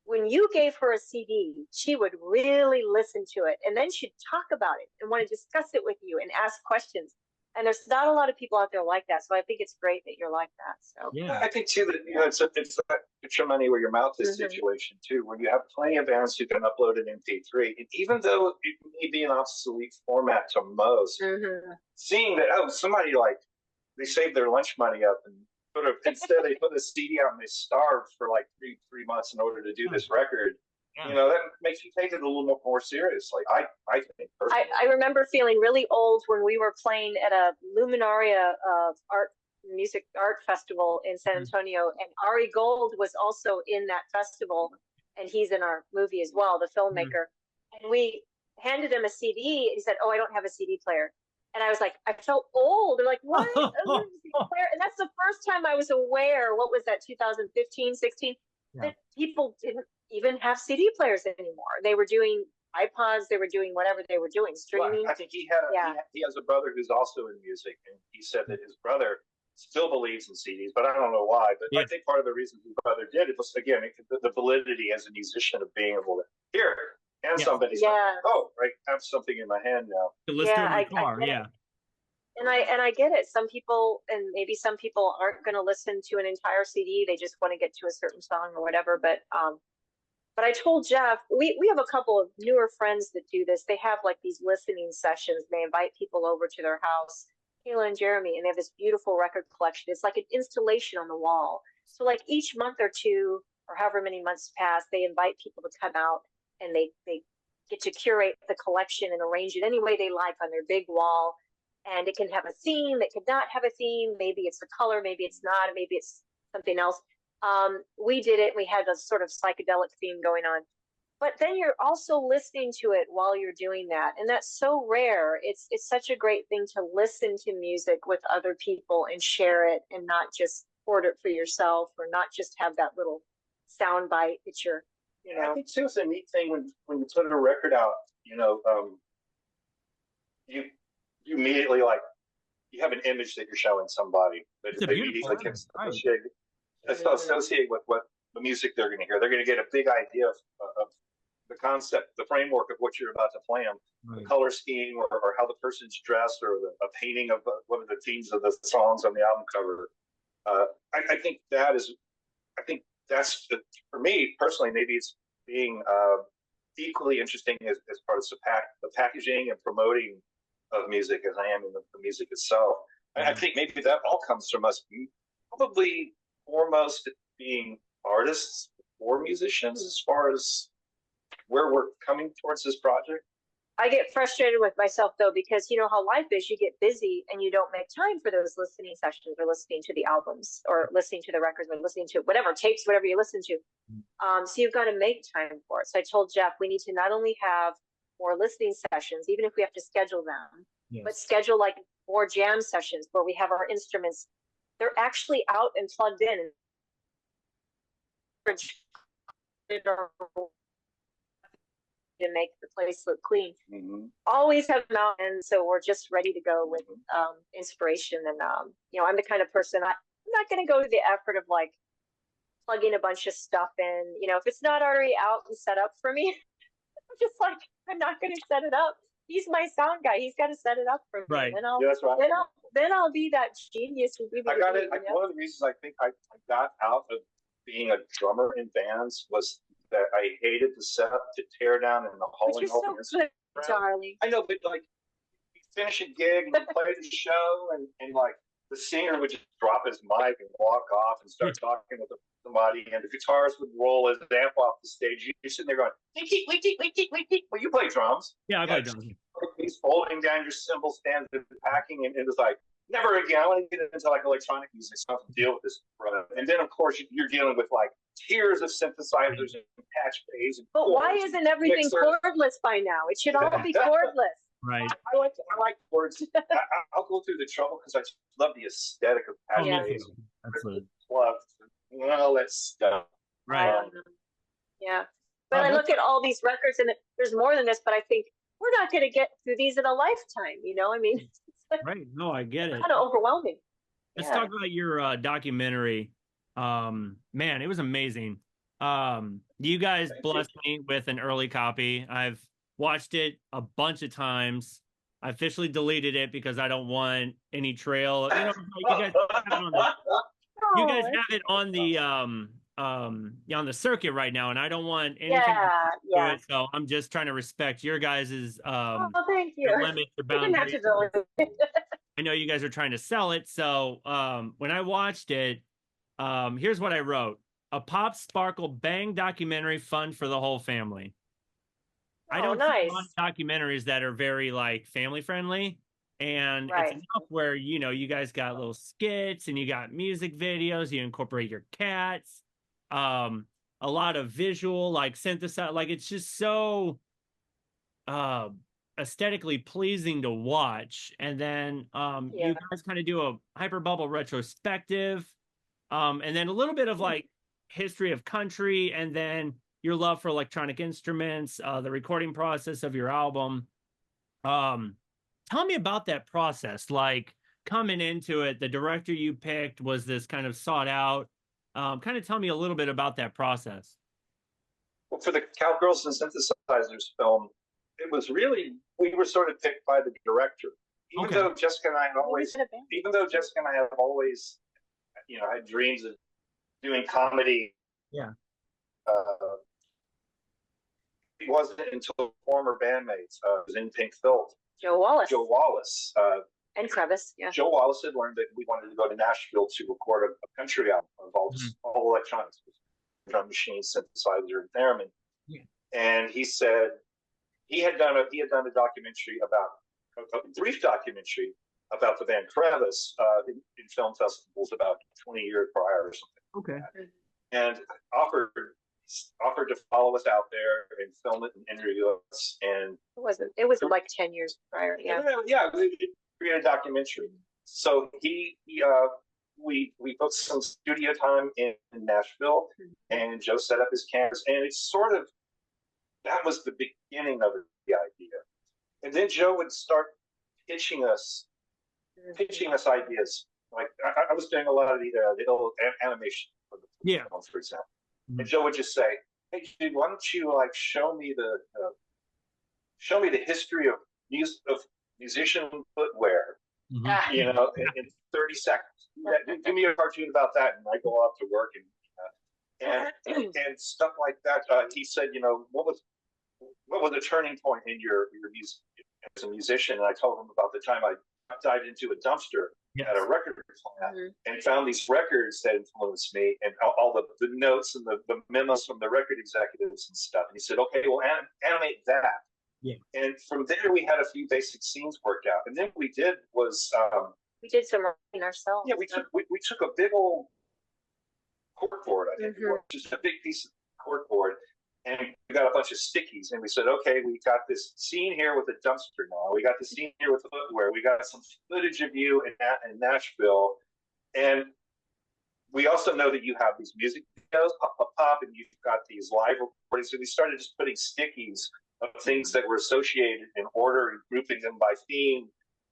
when you gave her a CD, she would really listen to it, and then she'd talk about it and want to discuss it with you and ask questions. And there's not a lot of people out there like that. So I think it's great that you're like that. So I think too that it's that put your money where your mouth is situation too, where you have plenty of bands who can upload an MP3, and even though it may be an obsolete format to most, seeing that somebody they saved their lunch money up and instead they put a CD out and they starved for like three months in order to do this record. That makes you take it a little more seriously. I think personally. I remember feeling really old when we were playing at a Luminaria music art festival in San Antonio, and Ari Gold was also in that festival, and he's in our movie as well, the filmmaker. And we handed him a CD, and he said, "Oh, I don't have a CD player." And I was like, I felt old. They're like, "What? A CD player?" And that's the first time I was aware. What was that? 2015, 16. That people didn't even have CD players anymore. They were doing iPods. They were doing whatever they were doing, streaming. Well, I think he has a brother who's also in music, and he said that his brother still believes in CDs, but I don't know why. But I think part of the reason his brother did it was, again, the validity as a musician of being able to hear it. And somebody's like, oh, I have something in my hand now. To listen to in the car, And I get it. Some people, and maybe some people aren't going to listen to an entire CD. They just want to get to a certain song or whatever. But I told Jeff, we have a couple of newer friends that do this. They have like these listening sessions. They invite people over to their house, Kayla and Jeremy, and they have this beautiful record collection. It's like an installation on the wall. So like each month or two, or however many months pass, they invite people to come out and they get to curate the collection and arrange it any way they like on their big wall. And it can have a theme, it could not have a theme. Maybe it's a color, maybe it's not, maybe it's something else. We did it. We had a sort of psychedelic theme going on. But then you're also listening to it while you're doing that. And that's so rare. It's such a great thing to listen to music with other people and share it and not just hoard it for yourself or not just have that little sound bite that you're, you know. I think too, it's a neat thing when you put a record out, you know, you immediately, like, you have an image that you're showing somebody that they immediately can associate with what the music they're going to hear. They're going to get a big idea of the concept, the framework of what you're about to play them, the color scheme, or how the person's dressed, or a painting of one of the themes of the songs on the album cover. I think that's for me personally. Maybe it's being equally interesting as part of the packaging and promoting of music as I am in the music itself. I think maybe that all comes from us probably foremost being artists or musicians as far as where we're coming towards this project. I get frustrated with myself though, because you know how life is, you get busy and you don't make time for those listening sessions or listening to the albums or listening to the records or listening to whatever tapes, whatever you listen to. So you've got to make time for it. So I told Jeff, we need to not only have more listening sessions, even if we have to schedule them, but schedule like more jam sessions where we have our instruments. They're actually out and plugged in. To make the place look clean. Always have them out, and so we're just ready to go with inspiration. And you know, I'm the kind of person I'm not going to go to the effort of like plugging a bunch of stuff in. You know, if it's not already out and set up for me, I'm just like, I'm not going to set it up. He's my sound guy. He's got to set it up for me. Right. And that's right. Then I'll be that genius. I got it. One of the reasons I think I got out of being a drummer in bands was that I hated the setup to tear down and the hauling over. You're so good, darling. I know, but like, you finish a gig and you play the show, and like the singer would just drop his mic and walk off and start talking with somebody, and the guitarist would roll his amp off the stage. You're sitting there going, well, you play drums. Yeah, I play drums. He's folding down your cymbal stands and packing, and it was like, never again. I want to get into like electronic music, so I have to deal with this. And then, of course, you're dealing with like tiers of synthesizers and patch bays. But why isn't everything cordless by now? It should all be cordless. Right. I like chords. I'll go through the trouble because I love the aesthetic of patch bays. Absolutely. Plugs and all that stuff. Right. Yeah. But I look at all these records, and there's more than this. But I think we're not going to get through these in a lifetime. You know, I mean. Right. No, I get it. Kind of overwhelming. Let's talk about your documentary. Man, it was amazing. You guys blessed me with an early copy. I've watched it a bunch of times. I officially deleted it because I don't want any trail. You know, you guys have it on the circuit right now, and I don't want anything to it, so I'm just trying to respect your guys's thank you. Limits, your boundaries. I know you guys are trying to sell it, so when I watched it, here's what I wrote: a pop sparkle bang documentary, fun for the whole family. I don't see a lot of documentaries that are very like family friendly, and it's enough where, you know, you guys got little skits and you got music videos, you incorporate your cats, a lot of visual, like synthesize, like it's just so aesthetically pleasing to watch. And then you guys kind of do a Hyperbubble retrospective, and then a little bit of like history of country, and then your love for electronic instruments, the recording process of your album. Tell me about that process. Like coming into it, the director you picked was this kind of sought out. Kind of tell me a little bit about that process. Well, for the Cowgirls and Synthesizers film, it was really, we were sort of picked by the director. Even Okay. though Jessica and I had always, even though Jessica and I have always, you know, had dreams of doing comedy. Yeah. It wasn't until former bandmates was in Pink Filth. Joe Wallace. Joe Wallace. And Crevice, yeah. Joe Wallace had learned that we wanted to go to Nashville to record a country album of all electronics, drum machine, synthesizer, and theremin. Yeah. And he said he had done a documentary about a brief documentary about the band Crevice in film festivals about 20 years prior or something. Okay. And offered to follow us out there and film it and interview us. And it was like 10 years prior. Yeah. Yeah, we created a documentary. So we booked some studio time in Nashville, and Joe set up his cameras, and it's sort of, that was the beginning of the idea. And then Joe would start pitching us ideas. Like I was doing a lot of the animation for the films, for example. And Joe would just say, "Hey, dude, why don't you like show me the history of musician footwear, you know, in 30 seconds. Give me a cartoon about that," and I go off to work and stuff like that. He said, "You know, what was a turning point in your music as a musician?" And I told him about the time I dived into a dumpster at a record plant and found these records that influenced me, and all the notes and the memos from the record executives and stuff. And he said, "Okay, well, animate that." Yeah. And from there, we had a few basic scenes worked out. And then what we did was we did some writing ourselves. Yeah, we took a big old corkboard, I think it was, just a big piece of corkboard, and we got a bunch of stickies, and we said, "Okay, we got this scene here with a dumpster now. We got the scene here with footwear. We got some footage of you in Nashville, and we also know that you have these music videos, pop, and you've got these live recordings." So we started just putting stickies of things that were associated in order and grouping them by theme,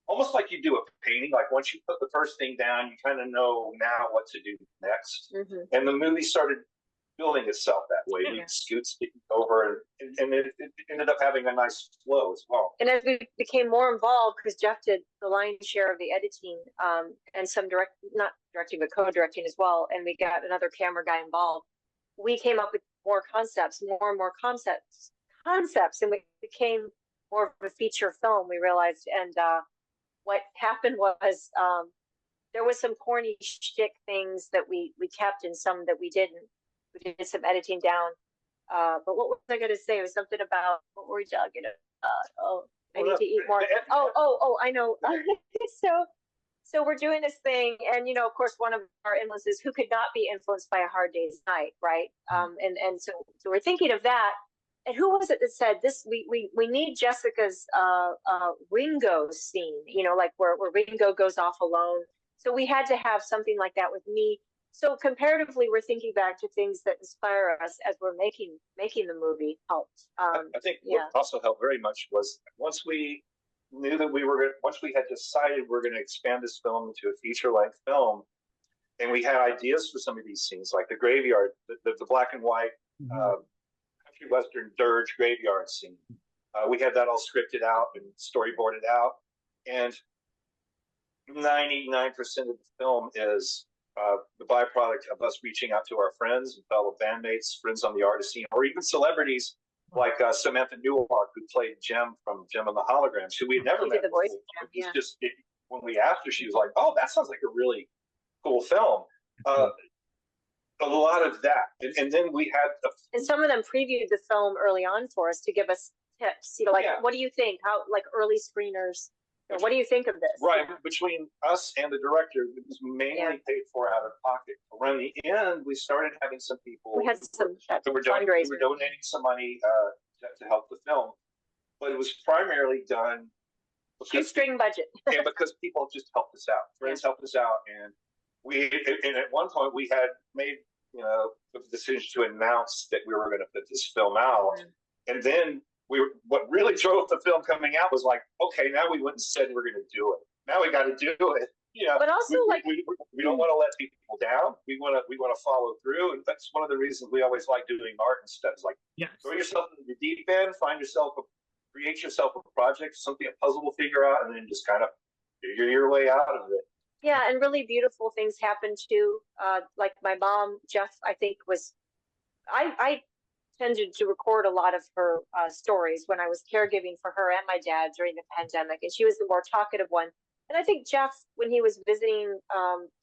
almost like you do a painting. Like once you put the first thing down, you kind of know now what to do next. And the movie started building itself that way. We scoot over, and it ended up having a nice flow as well. And as we became more involved, because Jeff did the lion's share of the editing, and some not directing, but co-directing as well, and we got another camera guy involved, we came up with more and more concepts, and we became more of a feature film, we realized. And what happened was there was some corny shtick things that we kept and some that we didn't. We did some editing down. But what was I going to say? It was something about, what were we talking about? I need to eat more. I know. So we're doing this thing, and you know, of course, one of our influences, who could not be influenced by A Hard Day's Night, right? And so we're thinking of that. And who was it that said this? We need Jessica's Ringo scene, you know, like where Ringo goes off alone. So we had to have something like that with me. So comparatively, we're thinking back to things that inspire us as we're making the movie helped. I think what also helped very much was once we knew that once we had decided we're going to expand this film into a feature-length film, and we had ideas for some of these scenes, like the graveyard, the black and white country western dirge graveyard scene. We had that all scripted out and storyboarded out, and 99% of the film is the byproduct of us reaching out to our friends and fellow bandmates, friends on the artist scene, or even celebrities like Samantha Newmark, who played Jem from Jem and the Holograms, who we had never met before. When we asked her, she was like, "Oh, that sounds like a really cool film." A lot of that, and then we had and some of them previewed the film early on for us to give us tips. You know, like what do you think? How, like, early screeners? Or what do you think of this? Right, between us and the director, it was mainly paid for out of pocket. Around the end, we started having some people. We had some who were donating some money to help the film, but it was primarily done shoestring budget. And because people just helped us out, friends helped us out, and at one point we had made took the decision to announce that we were going to put this film out. And then what really drove the film coming out was like, okay, now we went and said we're going to do it. Now we got to do it. But also, we don't want to let people down. We want to follow through, and that's one of the reasons we always like doing art and stuff. It's like, throw yourself into the deep end, create yourself a project, something, a puzzle to figure out, and then just kind of figure your way out of it. Yeah, and really beautiful things happen too. Like my mom, Jeff, I think I tended to record a lot of her stories when I was caregiving for her and my dad during the pandemic, and she was the more talkative one. And I think Jeff, when he was visiting,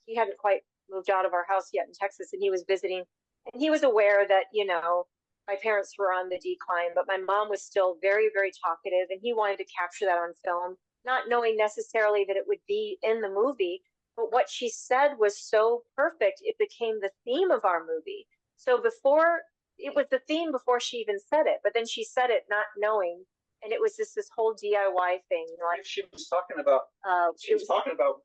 he hadn't quite moved out of our house yet in Texas, and he was visiting, and he was aware that, my parents were on the decline, but my mom was still very, very talkative, and he wanted to capture that on film, not knowing necessarily that it would be in the movie. But what she said was so perfect, it became the theme of our movie. So it was the theme before she even said it, but then she said it not knowing. And it was just this whole DIY thing. Like she was talking about, she was talking about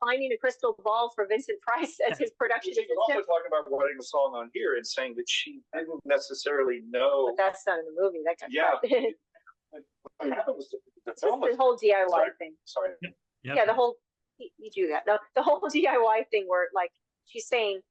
finding a crystal ball for Vincent Price as his production assistant. She was also talking about writing a song on here and saying that she didn't necessarily know. But that's not in the movie. That what happened was the film was the whole DIY thing. Sorry. Yeah, the whole you do that. No, the whole DIY thing where like she's saying,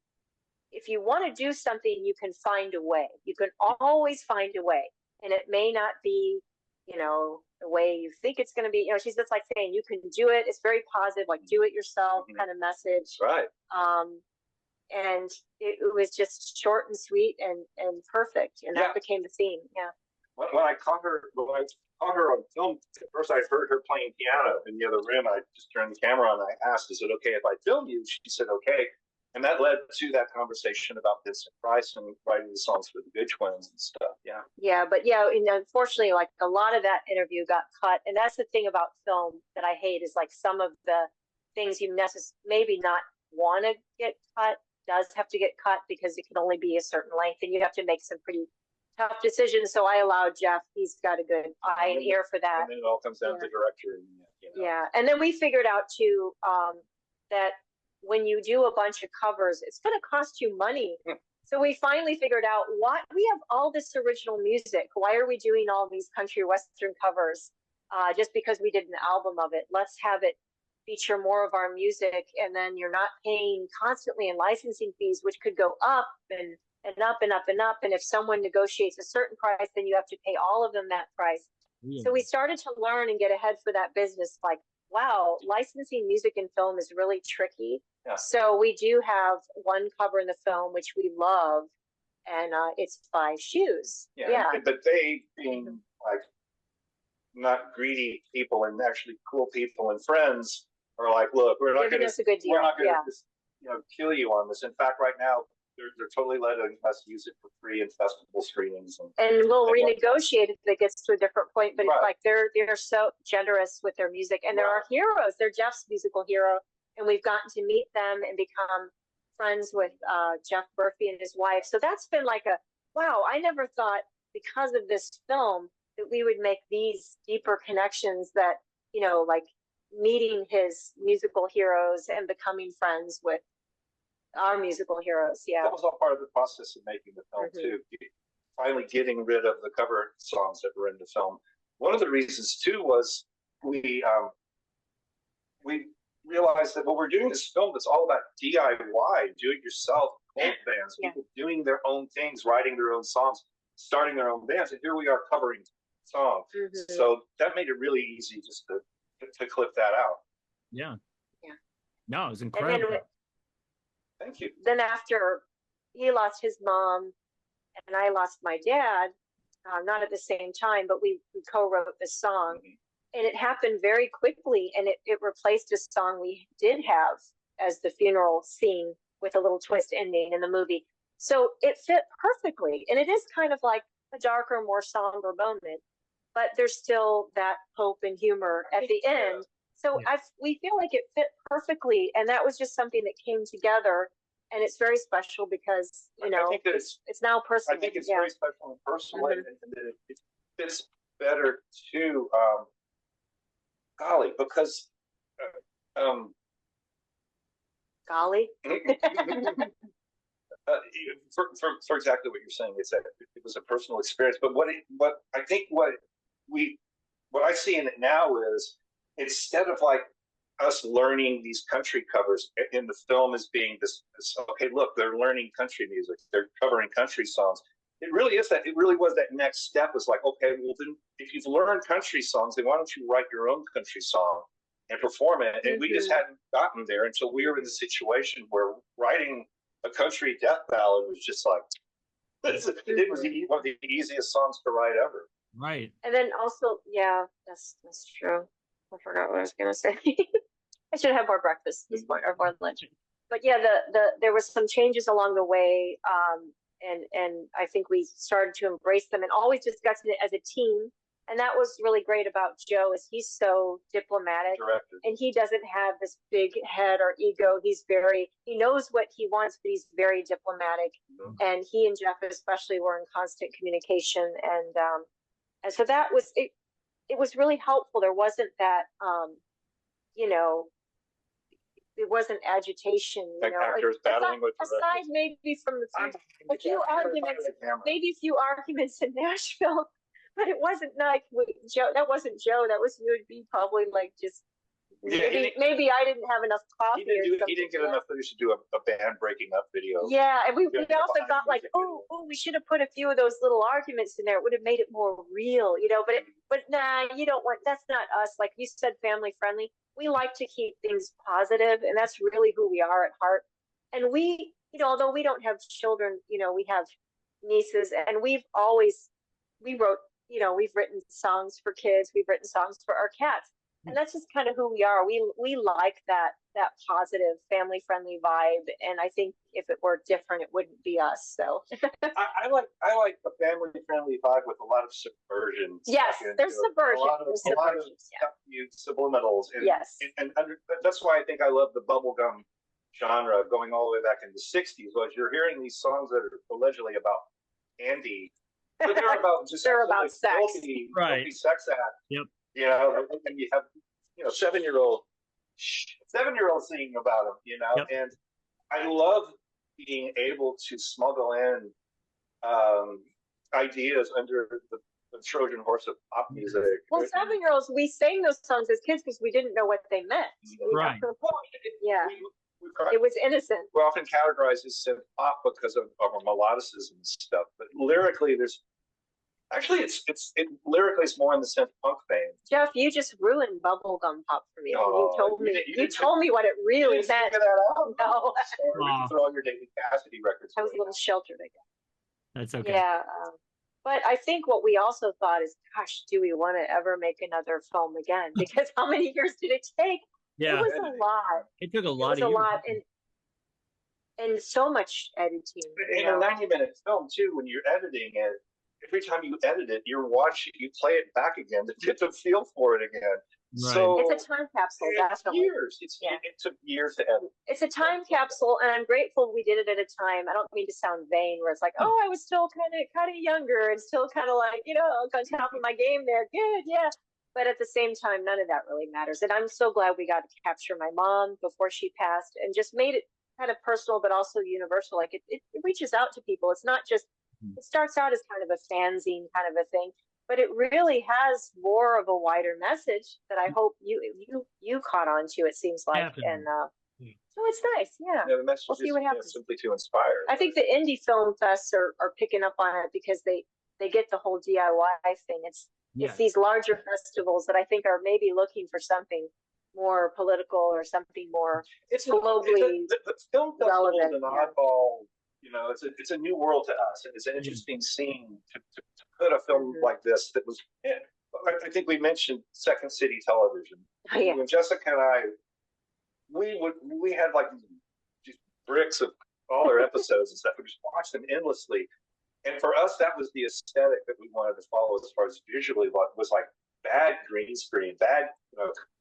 if you want to do something, you can find a way. You can always find a way. And it may not be, the way you think it's going to be. She's just like saying you can do it. It's very positive, like do it yourself kind of message. Right. And it was just short and sweet and perfect, and that became the theme. Yeah. When I caught her on film, at first I heard her playing piano in the other room. I just turned the camera on and I asked, "Is it okay if I film you?" She said, "Okay." And that led to that conversation about Vincent Price and writing the songs for the Good Twins and stuff. Yeah. Yeah, but unfortunately, like a lot of that interview got cut. And that's the thing about film that I hate is like some of the things you maybe not want to get cut does have to get cut because it can only be a certain length and you have to make some pretty tough decisions. So I allowed Jeff, he's got a good eye and ear for that. And then it all comes down to director. Yeah. And then we figured out too that when you do a bunch of covers, it's going to cost you money. So we finally figured out we have all this original music. Why are we doing all these country western covers? Just because we did an album of it. Let's have it feature more of our music, and then you're not paying constantly in licensing fees, which could go up and up and up and up. And if someone negotiates a certain price, then you have to pay all of them that price. Yeah. So we started to learn and get ahead for that business. Like, wow, licensing music and film is really tricky. Yeah. So we do have one cover in the film, which we love, and it's by Shoes. Yeah. But they being like not greedy people and actually cool people and friends are like, look, we're not going to just, kill you on this. In fact, right now, they're totally letting us use it for free in festival screenings. And we'll renegotiate if it gets to a different point. But it's like they're so generous with their music, and they're our heroes. They're Jeff's musical hero, and we've gotten to meet them and become friends with Jeff Murphy and his wife. So that's been like wow, I never thought because of this film that we would make these deeper connections that, like meeting his musical heroes and becoming friends with our musical heroes. Yeah. That was all part of the process of making the film too. Finally getting rid of the cover songs that were in the film. One of the reasons too was we realized that we're doing this film that's all about DIY, do it yourself, old bands, people doing their own things, writing their own songs, starting their own bands, and here we are covering songs. So that made it really easy just to clip that out. Yeah. No, it was incredible. Thank you. Then after he lost his mom and I lost my dad, not at the same time, but we co-wrote this song. And it happened very quickly, and it replaced a song we did have as the funeral scene with a little twist ending in the movie. So it fit perfectly. And it is kind of like a darker, more somber moment, but there's still that hope and humor at the end. So we feel like it fit perfectly, and that was just something that came together, and it's very special because it's now personal. I think it's very special and personal, and it fits better too. Golly, because golly, For exactly what you're saying, it was a personal experience. But what I think what I see in it now is, instead of like us learning these country covers in the film as being this okay, look, they're learning country music, they're covering country songs. It really was that next step. Was like, okay, well then, if you've learned country songs, then why don't you write your own country song and perform it? And we just hadn't gotten there until we were in the situation where writing a country death ballad was just like, it was one of the easiest songs to write ever. Right. And then also, yeah, that's true. I forgot what I was gonna say. I should have more breakfast this morning, or more lunch. But yeah, there was some changes along the way, and I think we started to embrace them and always discussed it as a team. And that was really great about Joe, is he's so diplomatic. Director. And he doesn't have this big head or ego. He knows what he wants, but he's very diplomatic. And he and Jeff especially were in constant communication. And so that was it. It was really helpful. There wasn't that, it wasn't agitation. Like actors battling with aside maybe from a few arguments in Nashville. But it wasn't like Joe. That wasn't Joe. That was, you would be probably like just maybe I didn't have enough coffee. He didn't get enough footage to do a band breaking up video. Yeah, and we also got like, we should have put a few of those little arguments in there. It would have made it more real, But nah, you don't want. That's not us. Like you said, family friendly. We like to keep things positive, and that's really who we are at heart. And we, although we don't have children, we have nieces, and we wrote. We've written songs for kids. We've written songs for our cats, and that's just kind of who we are. We like that positive, family friendly vibe. And I think if it were different, it wouldn't be us. So I like a family friendly vibe with a lot of subversion. Yes, there's subversion. A lot of subliminals. And, yes, and that's why I think I love the bubblegum genre going all the way back in the '60s. Was you're hearing these songs that are allegedly about Andy. But they're about about sex, filthy sex act. Yep. And you have 7-year-old singing about them. Yep. And I love being able to smuggle in ideas under the Trojan horse of pop music. Well, 7-year-olds, we sang those songs as kids because we didn't know what they meant. Right. Yeah. It was innocent. We're often categorized as synth pop because of our melodicism and stuff, but lyrically, it's more in the synth punk vein. Jeff, you just ruined bubblegum pop for me. Oh, you told me what it really meant. Figure that out. No. You throw all your David Cassidy records. I was a little sheltered, I guess. That's okay. Yeah, but I think what we also thought is, gosh, do we want to ever make another film again? Because how many years did it take? Yeah, it was a lot. It took a lot. It was a lot, and so much editing. In a 90-minute film too, when you're editing it, every time you edit it, you play it back again to get the feel for it again. Right. So it's a time capsule. Definitely. Years. It took years to edit. It's a time capsule, and I'm grateful we did it at a time. I don't mean to sound vain, where it's like, oh, I was still kind of younger and still kind of like, on top of my game there. Good, yeah. But at the same time, none of that really matters. And I'm so glad we got to capture my mom before she passed and just made it kind of personal, but also universal. Like it reaches out to people. It's not just, it starts out as kind of a fanzine kind of a thing, but it really has more of a wider message that I hope you caught on to, it seems like. Definitely. And so it's nice. Yeah. The message we'll see what happens. Simply to inspire. I think the indie film fests are picking up on it because they get the whole DIY thing. It's these larger festivals that I think are maybe looking for something more political or something more globally the film festival relevant. is an oddball. It's a new world to us. It's an interesting scene to put a film like this that was. I think we mentioned Second City Television. Oh, yeah. When Jessica and I, we had like just bricks of all their episodes and stuff. We just watched them endlessly. And for us, that was the aesthetic that we wanted to follow as far as visually was like bad green screen, bad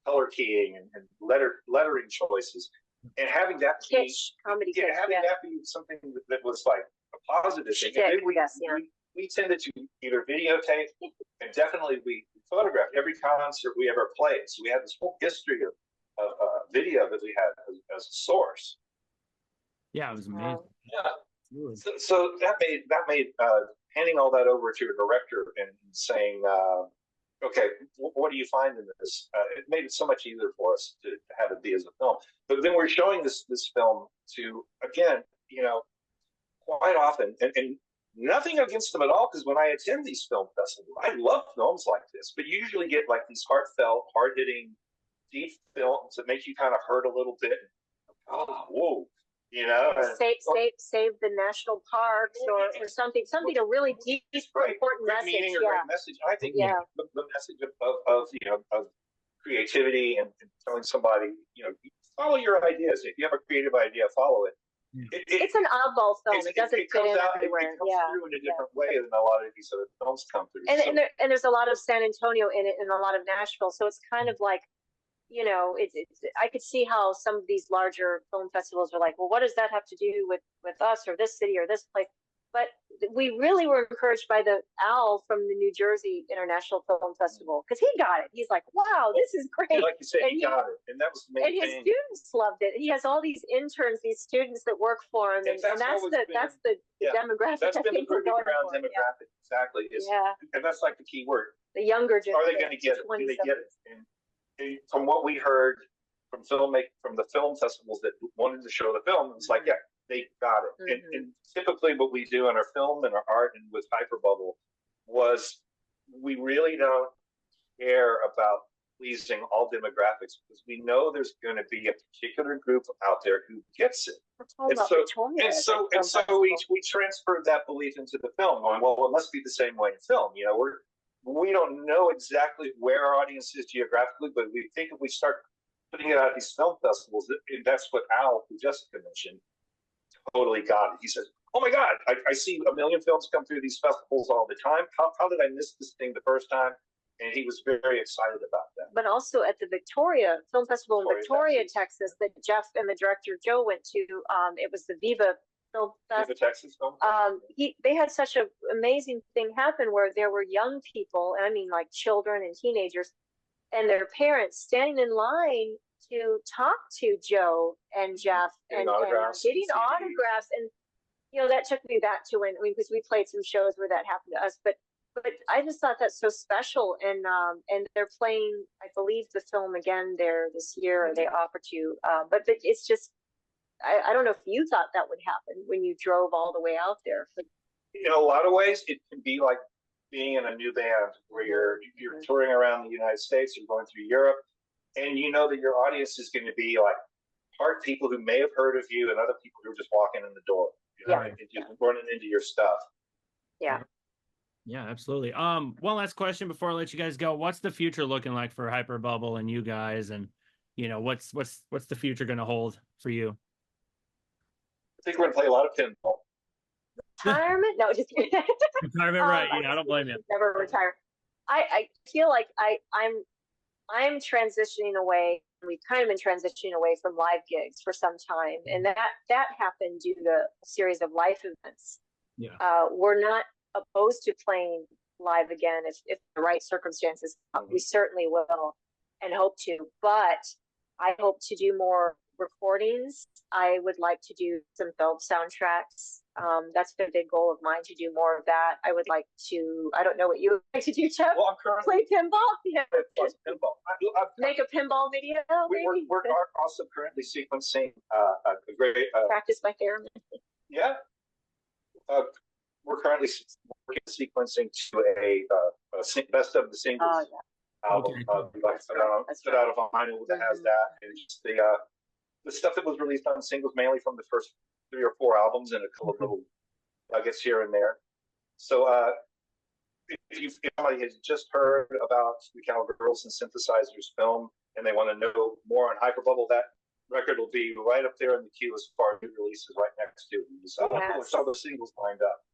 color keying and lettering choices, and having that comedy that be something that was like a positive thing. We tended to either videotape and definitely we photographed every concert we ever played. So we had this whole history of video that we had as a source. Yeah, it was amazing. Yeah. So that made handing all that over to a director and saying, okay, what do you find in this? It made it so much easier for us to have it be as a film. But then we're showing this film to, again, quite often, and nothing against them at all, because when I attend these film festivals, I love films like this, but you usually get like these heartfelt, hard-hitting, deep films that make you kind of hurt a little bit. Oh, whoa. Save the national parks or something to really deep, right. important great message. Meaning or yeah. great message. I think the message of creativity and telling somebody, follow your ideas. If you have a creative idea, follow it. It's an oddball film. It doesn't fit in everywhere. It comes through in a different way than a lot of these other films come through. And there's a lot of San Antonio in it and a lot of Nashville. So it's kind of like, I could see how some of these larger film festivals are like, well, what does that have to do with us or this city or this place? But we really were encouraged by the Al from the New Jersey International Film Festival, because he got it. He's like, wow, this is great. Like you said, he got it. And that was the main thing. And his students loved it. He has all these interns, these students that work for him. And that's the demographic. That's been the proving ground demographic. Exactly. And that's like the key word. The younger generation. Are they going to get it? Do they get it? And from what we heard from the film festivals that wanted to show the film, it was like, yeah, they got it. And typically what we do in our film and our art and with Hyperbubble was we really don't care about pleasing all demographics, because we know there's going to be a particular group out there who gets it. And so we transferred that belief into the film, going, well, it must be the same way in film. We don't know exactly where our audience is geographically, but we think if we start putting it out at these film festivals, and that's what Al, who Jessica mentioned, totally got it. He says, oh my God, I see a million films come through these festivals all the time. How did I miss this thing the first time? And he was very excited about that. But also at the Victoria Film Festival in Victoria, Texas, that Jeff and the director Joe went to, it was the Viva Film Fest. Viva Texas Film they had such an amazing thing happen where there were young people, I mean like children and teenagers, and their parents standing in line to talk to Joe and Jeff and getting autographs. And, that took me back to because we played some shows where that happened to us, but I just thought that's so special. And they're playing, I believe, the film again there this year, or they offer to, but it's just, I don't know if you thought that would happen when you drove all the way out there. But in a lot of ways, it can be like being in a new band where you're touring around the United States, you're going through Europe, and you know that your audience is going to be like part people who may have heard of you and other people who are just walking in the door, and just running into your stuff. Yeah. Yeah, absolutely. One last question before I let you guys go. What's the future looking like for Hyperbubble and you guys? And what's the future going to hold for you? I think we're going to play a lot of pinball. Retirement? No, just kidding. Retirement, right? Yeah, I don't blame you. Never retire. I feel like I'm transitioning away. We've kind of been transitioning away from live gigs for some time, and that happened due to a series of life events. Yeah, we're not opposed to playing live again if the right circumstances come. We certainly will and hope to, but I hope to do more recordings. I would like to do some film soundtracks. That's been a big goal of mine, to do more of that. I would like to, I don't know what you would like to do, Jeff. Well, I'm currently play pinball. Yeah. Pinball. Make a pinball video. We're also currently sequencing a great practice my theremin. Yeah. We're currently sequencing to a best of the singles album. Okay. Put out a vinyl that has that, and just the stuff that was released on singles, mainly from the first 3 or 4 albums, and a couple of little nuggets here and there. So if somebody has just heard about the Cowgirls and Synthesizers film and they want to know more on Hyperbubble, that record will be right up there in the queue as far as new releases, right next to it. So all those singles lined up.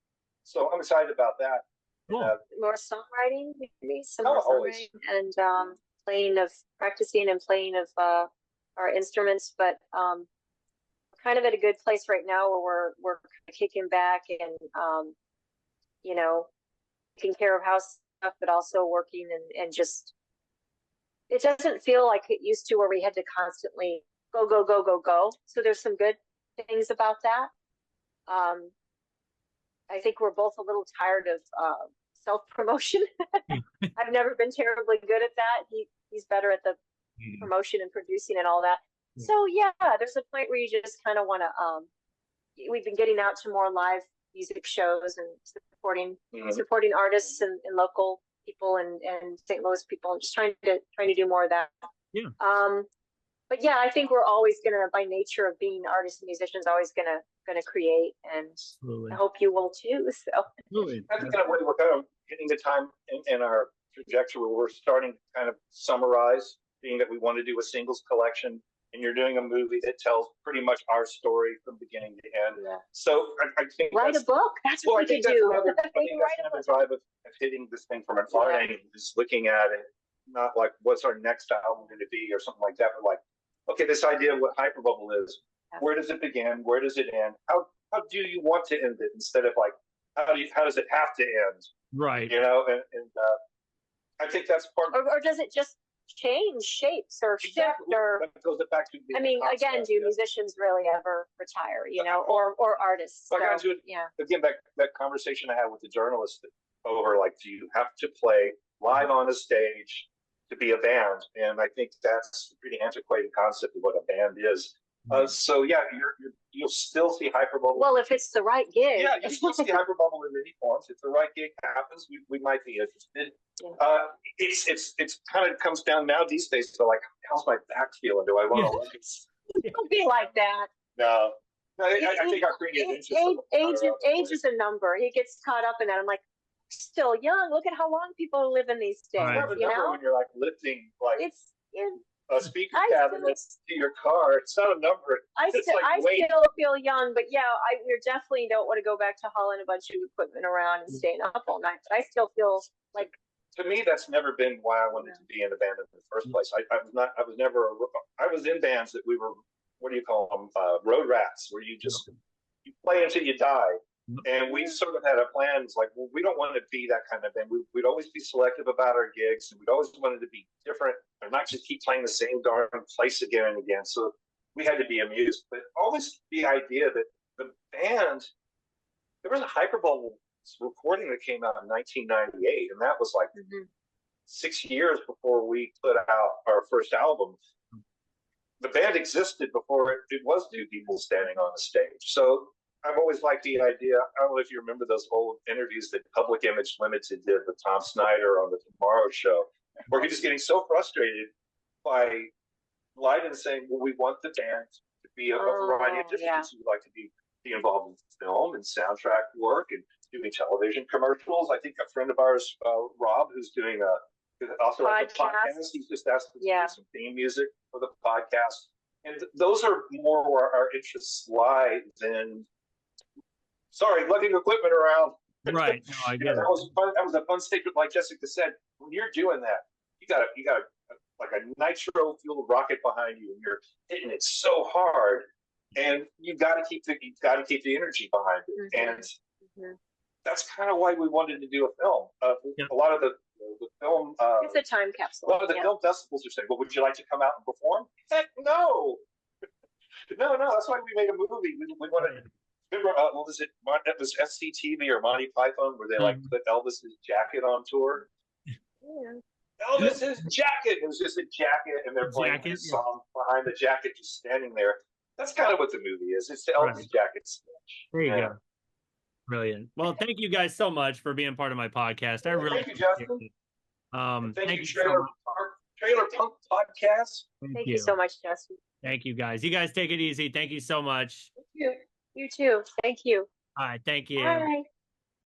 So I'm excited about that. Cool. More songwriting, maybe some more songwriting, and practicing and playing of our instruments. But kind of at a good place right now where we're kicking back and taking care of house stuff, but also working and just, it doesn't feel like it used to where we had to constantly go. So there's some good things about that. I think we're both a little tired of self-promotion. I've never been terribly good at that. He's better at the promotion and producing and all that. So yeah, there's a point where you just kind of want to. We've been getting out to more live music shows and supporting artists and local people and St. Louis people, and just trying to do more of that. Yeah. But yeah, I think we're always gonna, by nature of being artists and musicians, always gonna create, and Absolutely. I hope you will too. So Absolutely. I think we're kind of hitting the time in our trajectory where we're starting to kind of summarize, being that we want to do a singles collection, and you're doing a movie that tells pretty much our story from beginning to end. yeah. So I think Write a book. That's what we could do. I think that's another drive of hitting this thing from an art angle, is looking at it, not like what's our next album going to be or something like that, but like, okay, this idea of what Hyperbubble is, where does it begin? Where does it end? How do you want to end it, instead of like, how does it have to end? Right. You know, and I think that's part. Or does it just change shapes or shift? Or that goes back to. I mean, again, do musicians really ever retire? You know, or artists? So, again, that conversation I had with the journalist over, like, do you have to play live on a stage to be a band? And I think that's a pretty antiquated concept of what a band is. So yeah, you'll still see Hyperbubble. Well, if it's the right gig. Yeah, you still see Hyperbubble in many forms. If the right gig happens, we might be interested. Yeah. It's kind of comes down now these days to like, how's my back feeling? Do I want to? Don't be like that. No, I think our creative interest. Age is a number. He gets caught up in that. I'm like, still young. Look at how long people live in these days. Right. You know, when you're like lifting like it's. A speaker cabinet to your car. It's not a number. I still feel young, but yeah, we definitely don't want to go back to hauling a bunch of equipment around and staying up all night. But I still feel like. To me, that's never been why I wanted to be in a band in the first place. I was in bands that we were, what do you call them, road rats, where you play until you die. And we sort of had a plan. It's like, well, we don't want to be that kind of band. We'd always be selective about our gigs, and we'd always wanted to be different and not just keep playing the same darn place again and again. So we had to be amused. But always the idea that the band, there was a Hyperbubble recording that came out in 1998, and that was like 6 years before we put out our first album. The band existed before it was two people standing on the stage. So I've always liked the idea. I don't know if you remember those old interviews that Public Image Limited did with Tom Snyder on the Tomorrow Show, where he was getting so frustrated by Lydon saying, well, we want the band to be a variety of different things. We'd like to be involved in film and soundtrack work and doing television commercials. I think a friend of ours, Rob, who's doing also a podcast, he's just asked us to do some theme music for the podcast. And those are more where our interests lie than lugging equipment around. Right. No, I get it. That was a fun statement. Like Jessica said, when you're doing that, you got like a nitro fueled rocket behind you, and you're hitting it so hard, and you've got to keep the energy behind it. And that's kind of why we wanted to do a film. A lot of the film. It's a time capsule. A lot of the film festivals are saying, "Well, would you like to come out and perform?" Heck, no. No. That's why we made a movie. We wanted. Remember, what was it? That was SCTV or Monty Python, where they like put Elvis's jacket on tour. Yeah. Elvis's jacket. It was just a jacket, and they're playing a song behind the jacket, just standing there. That's kind of what the movie is. It's the Elvis jacket sketch. There you go. Brilliant. Well, thank you guys so much for being part of my podcast. I really thank you, Justin. Thank you, Trailer Punk Podcast. Thank you so much, Justin. Thank you, guys. You guys take it easy. Thank you so much. You too. Thank you. All right. Thank you. Bye.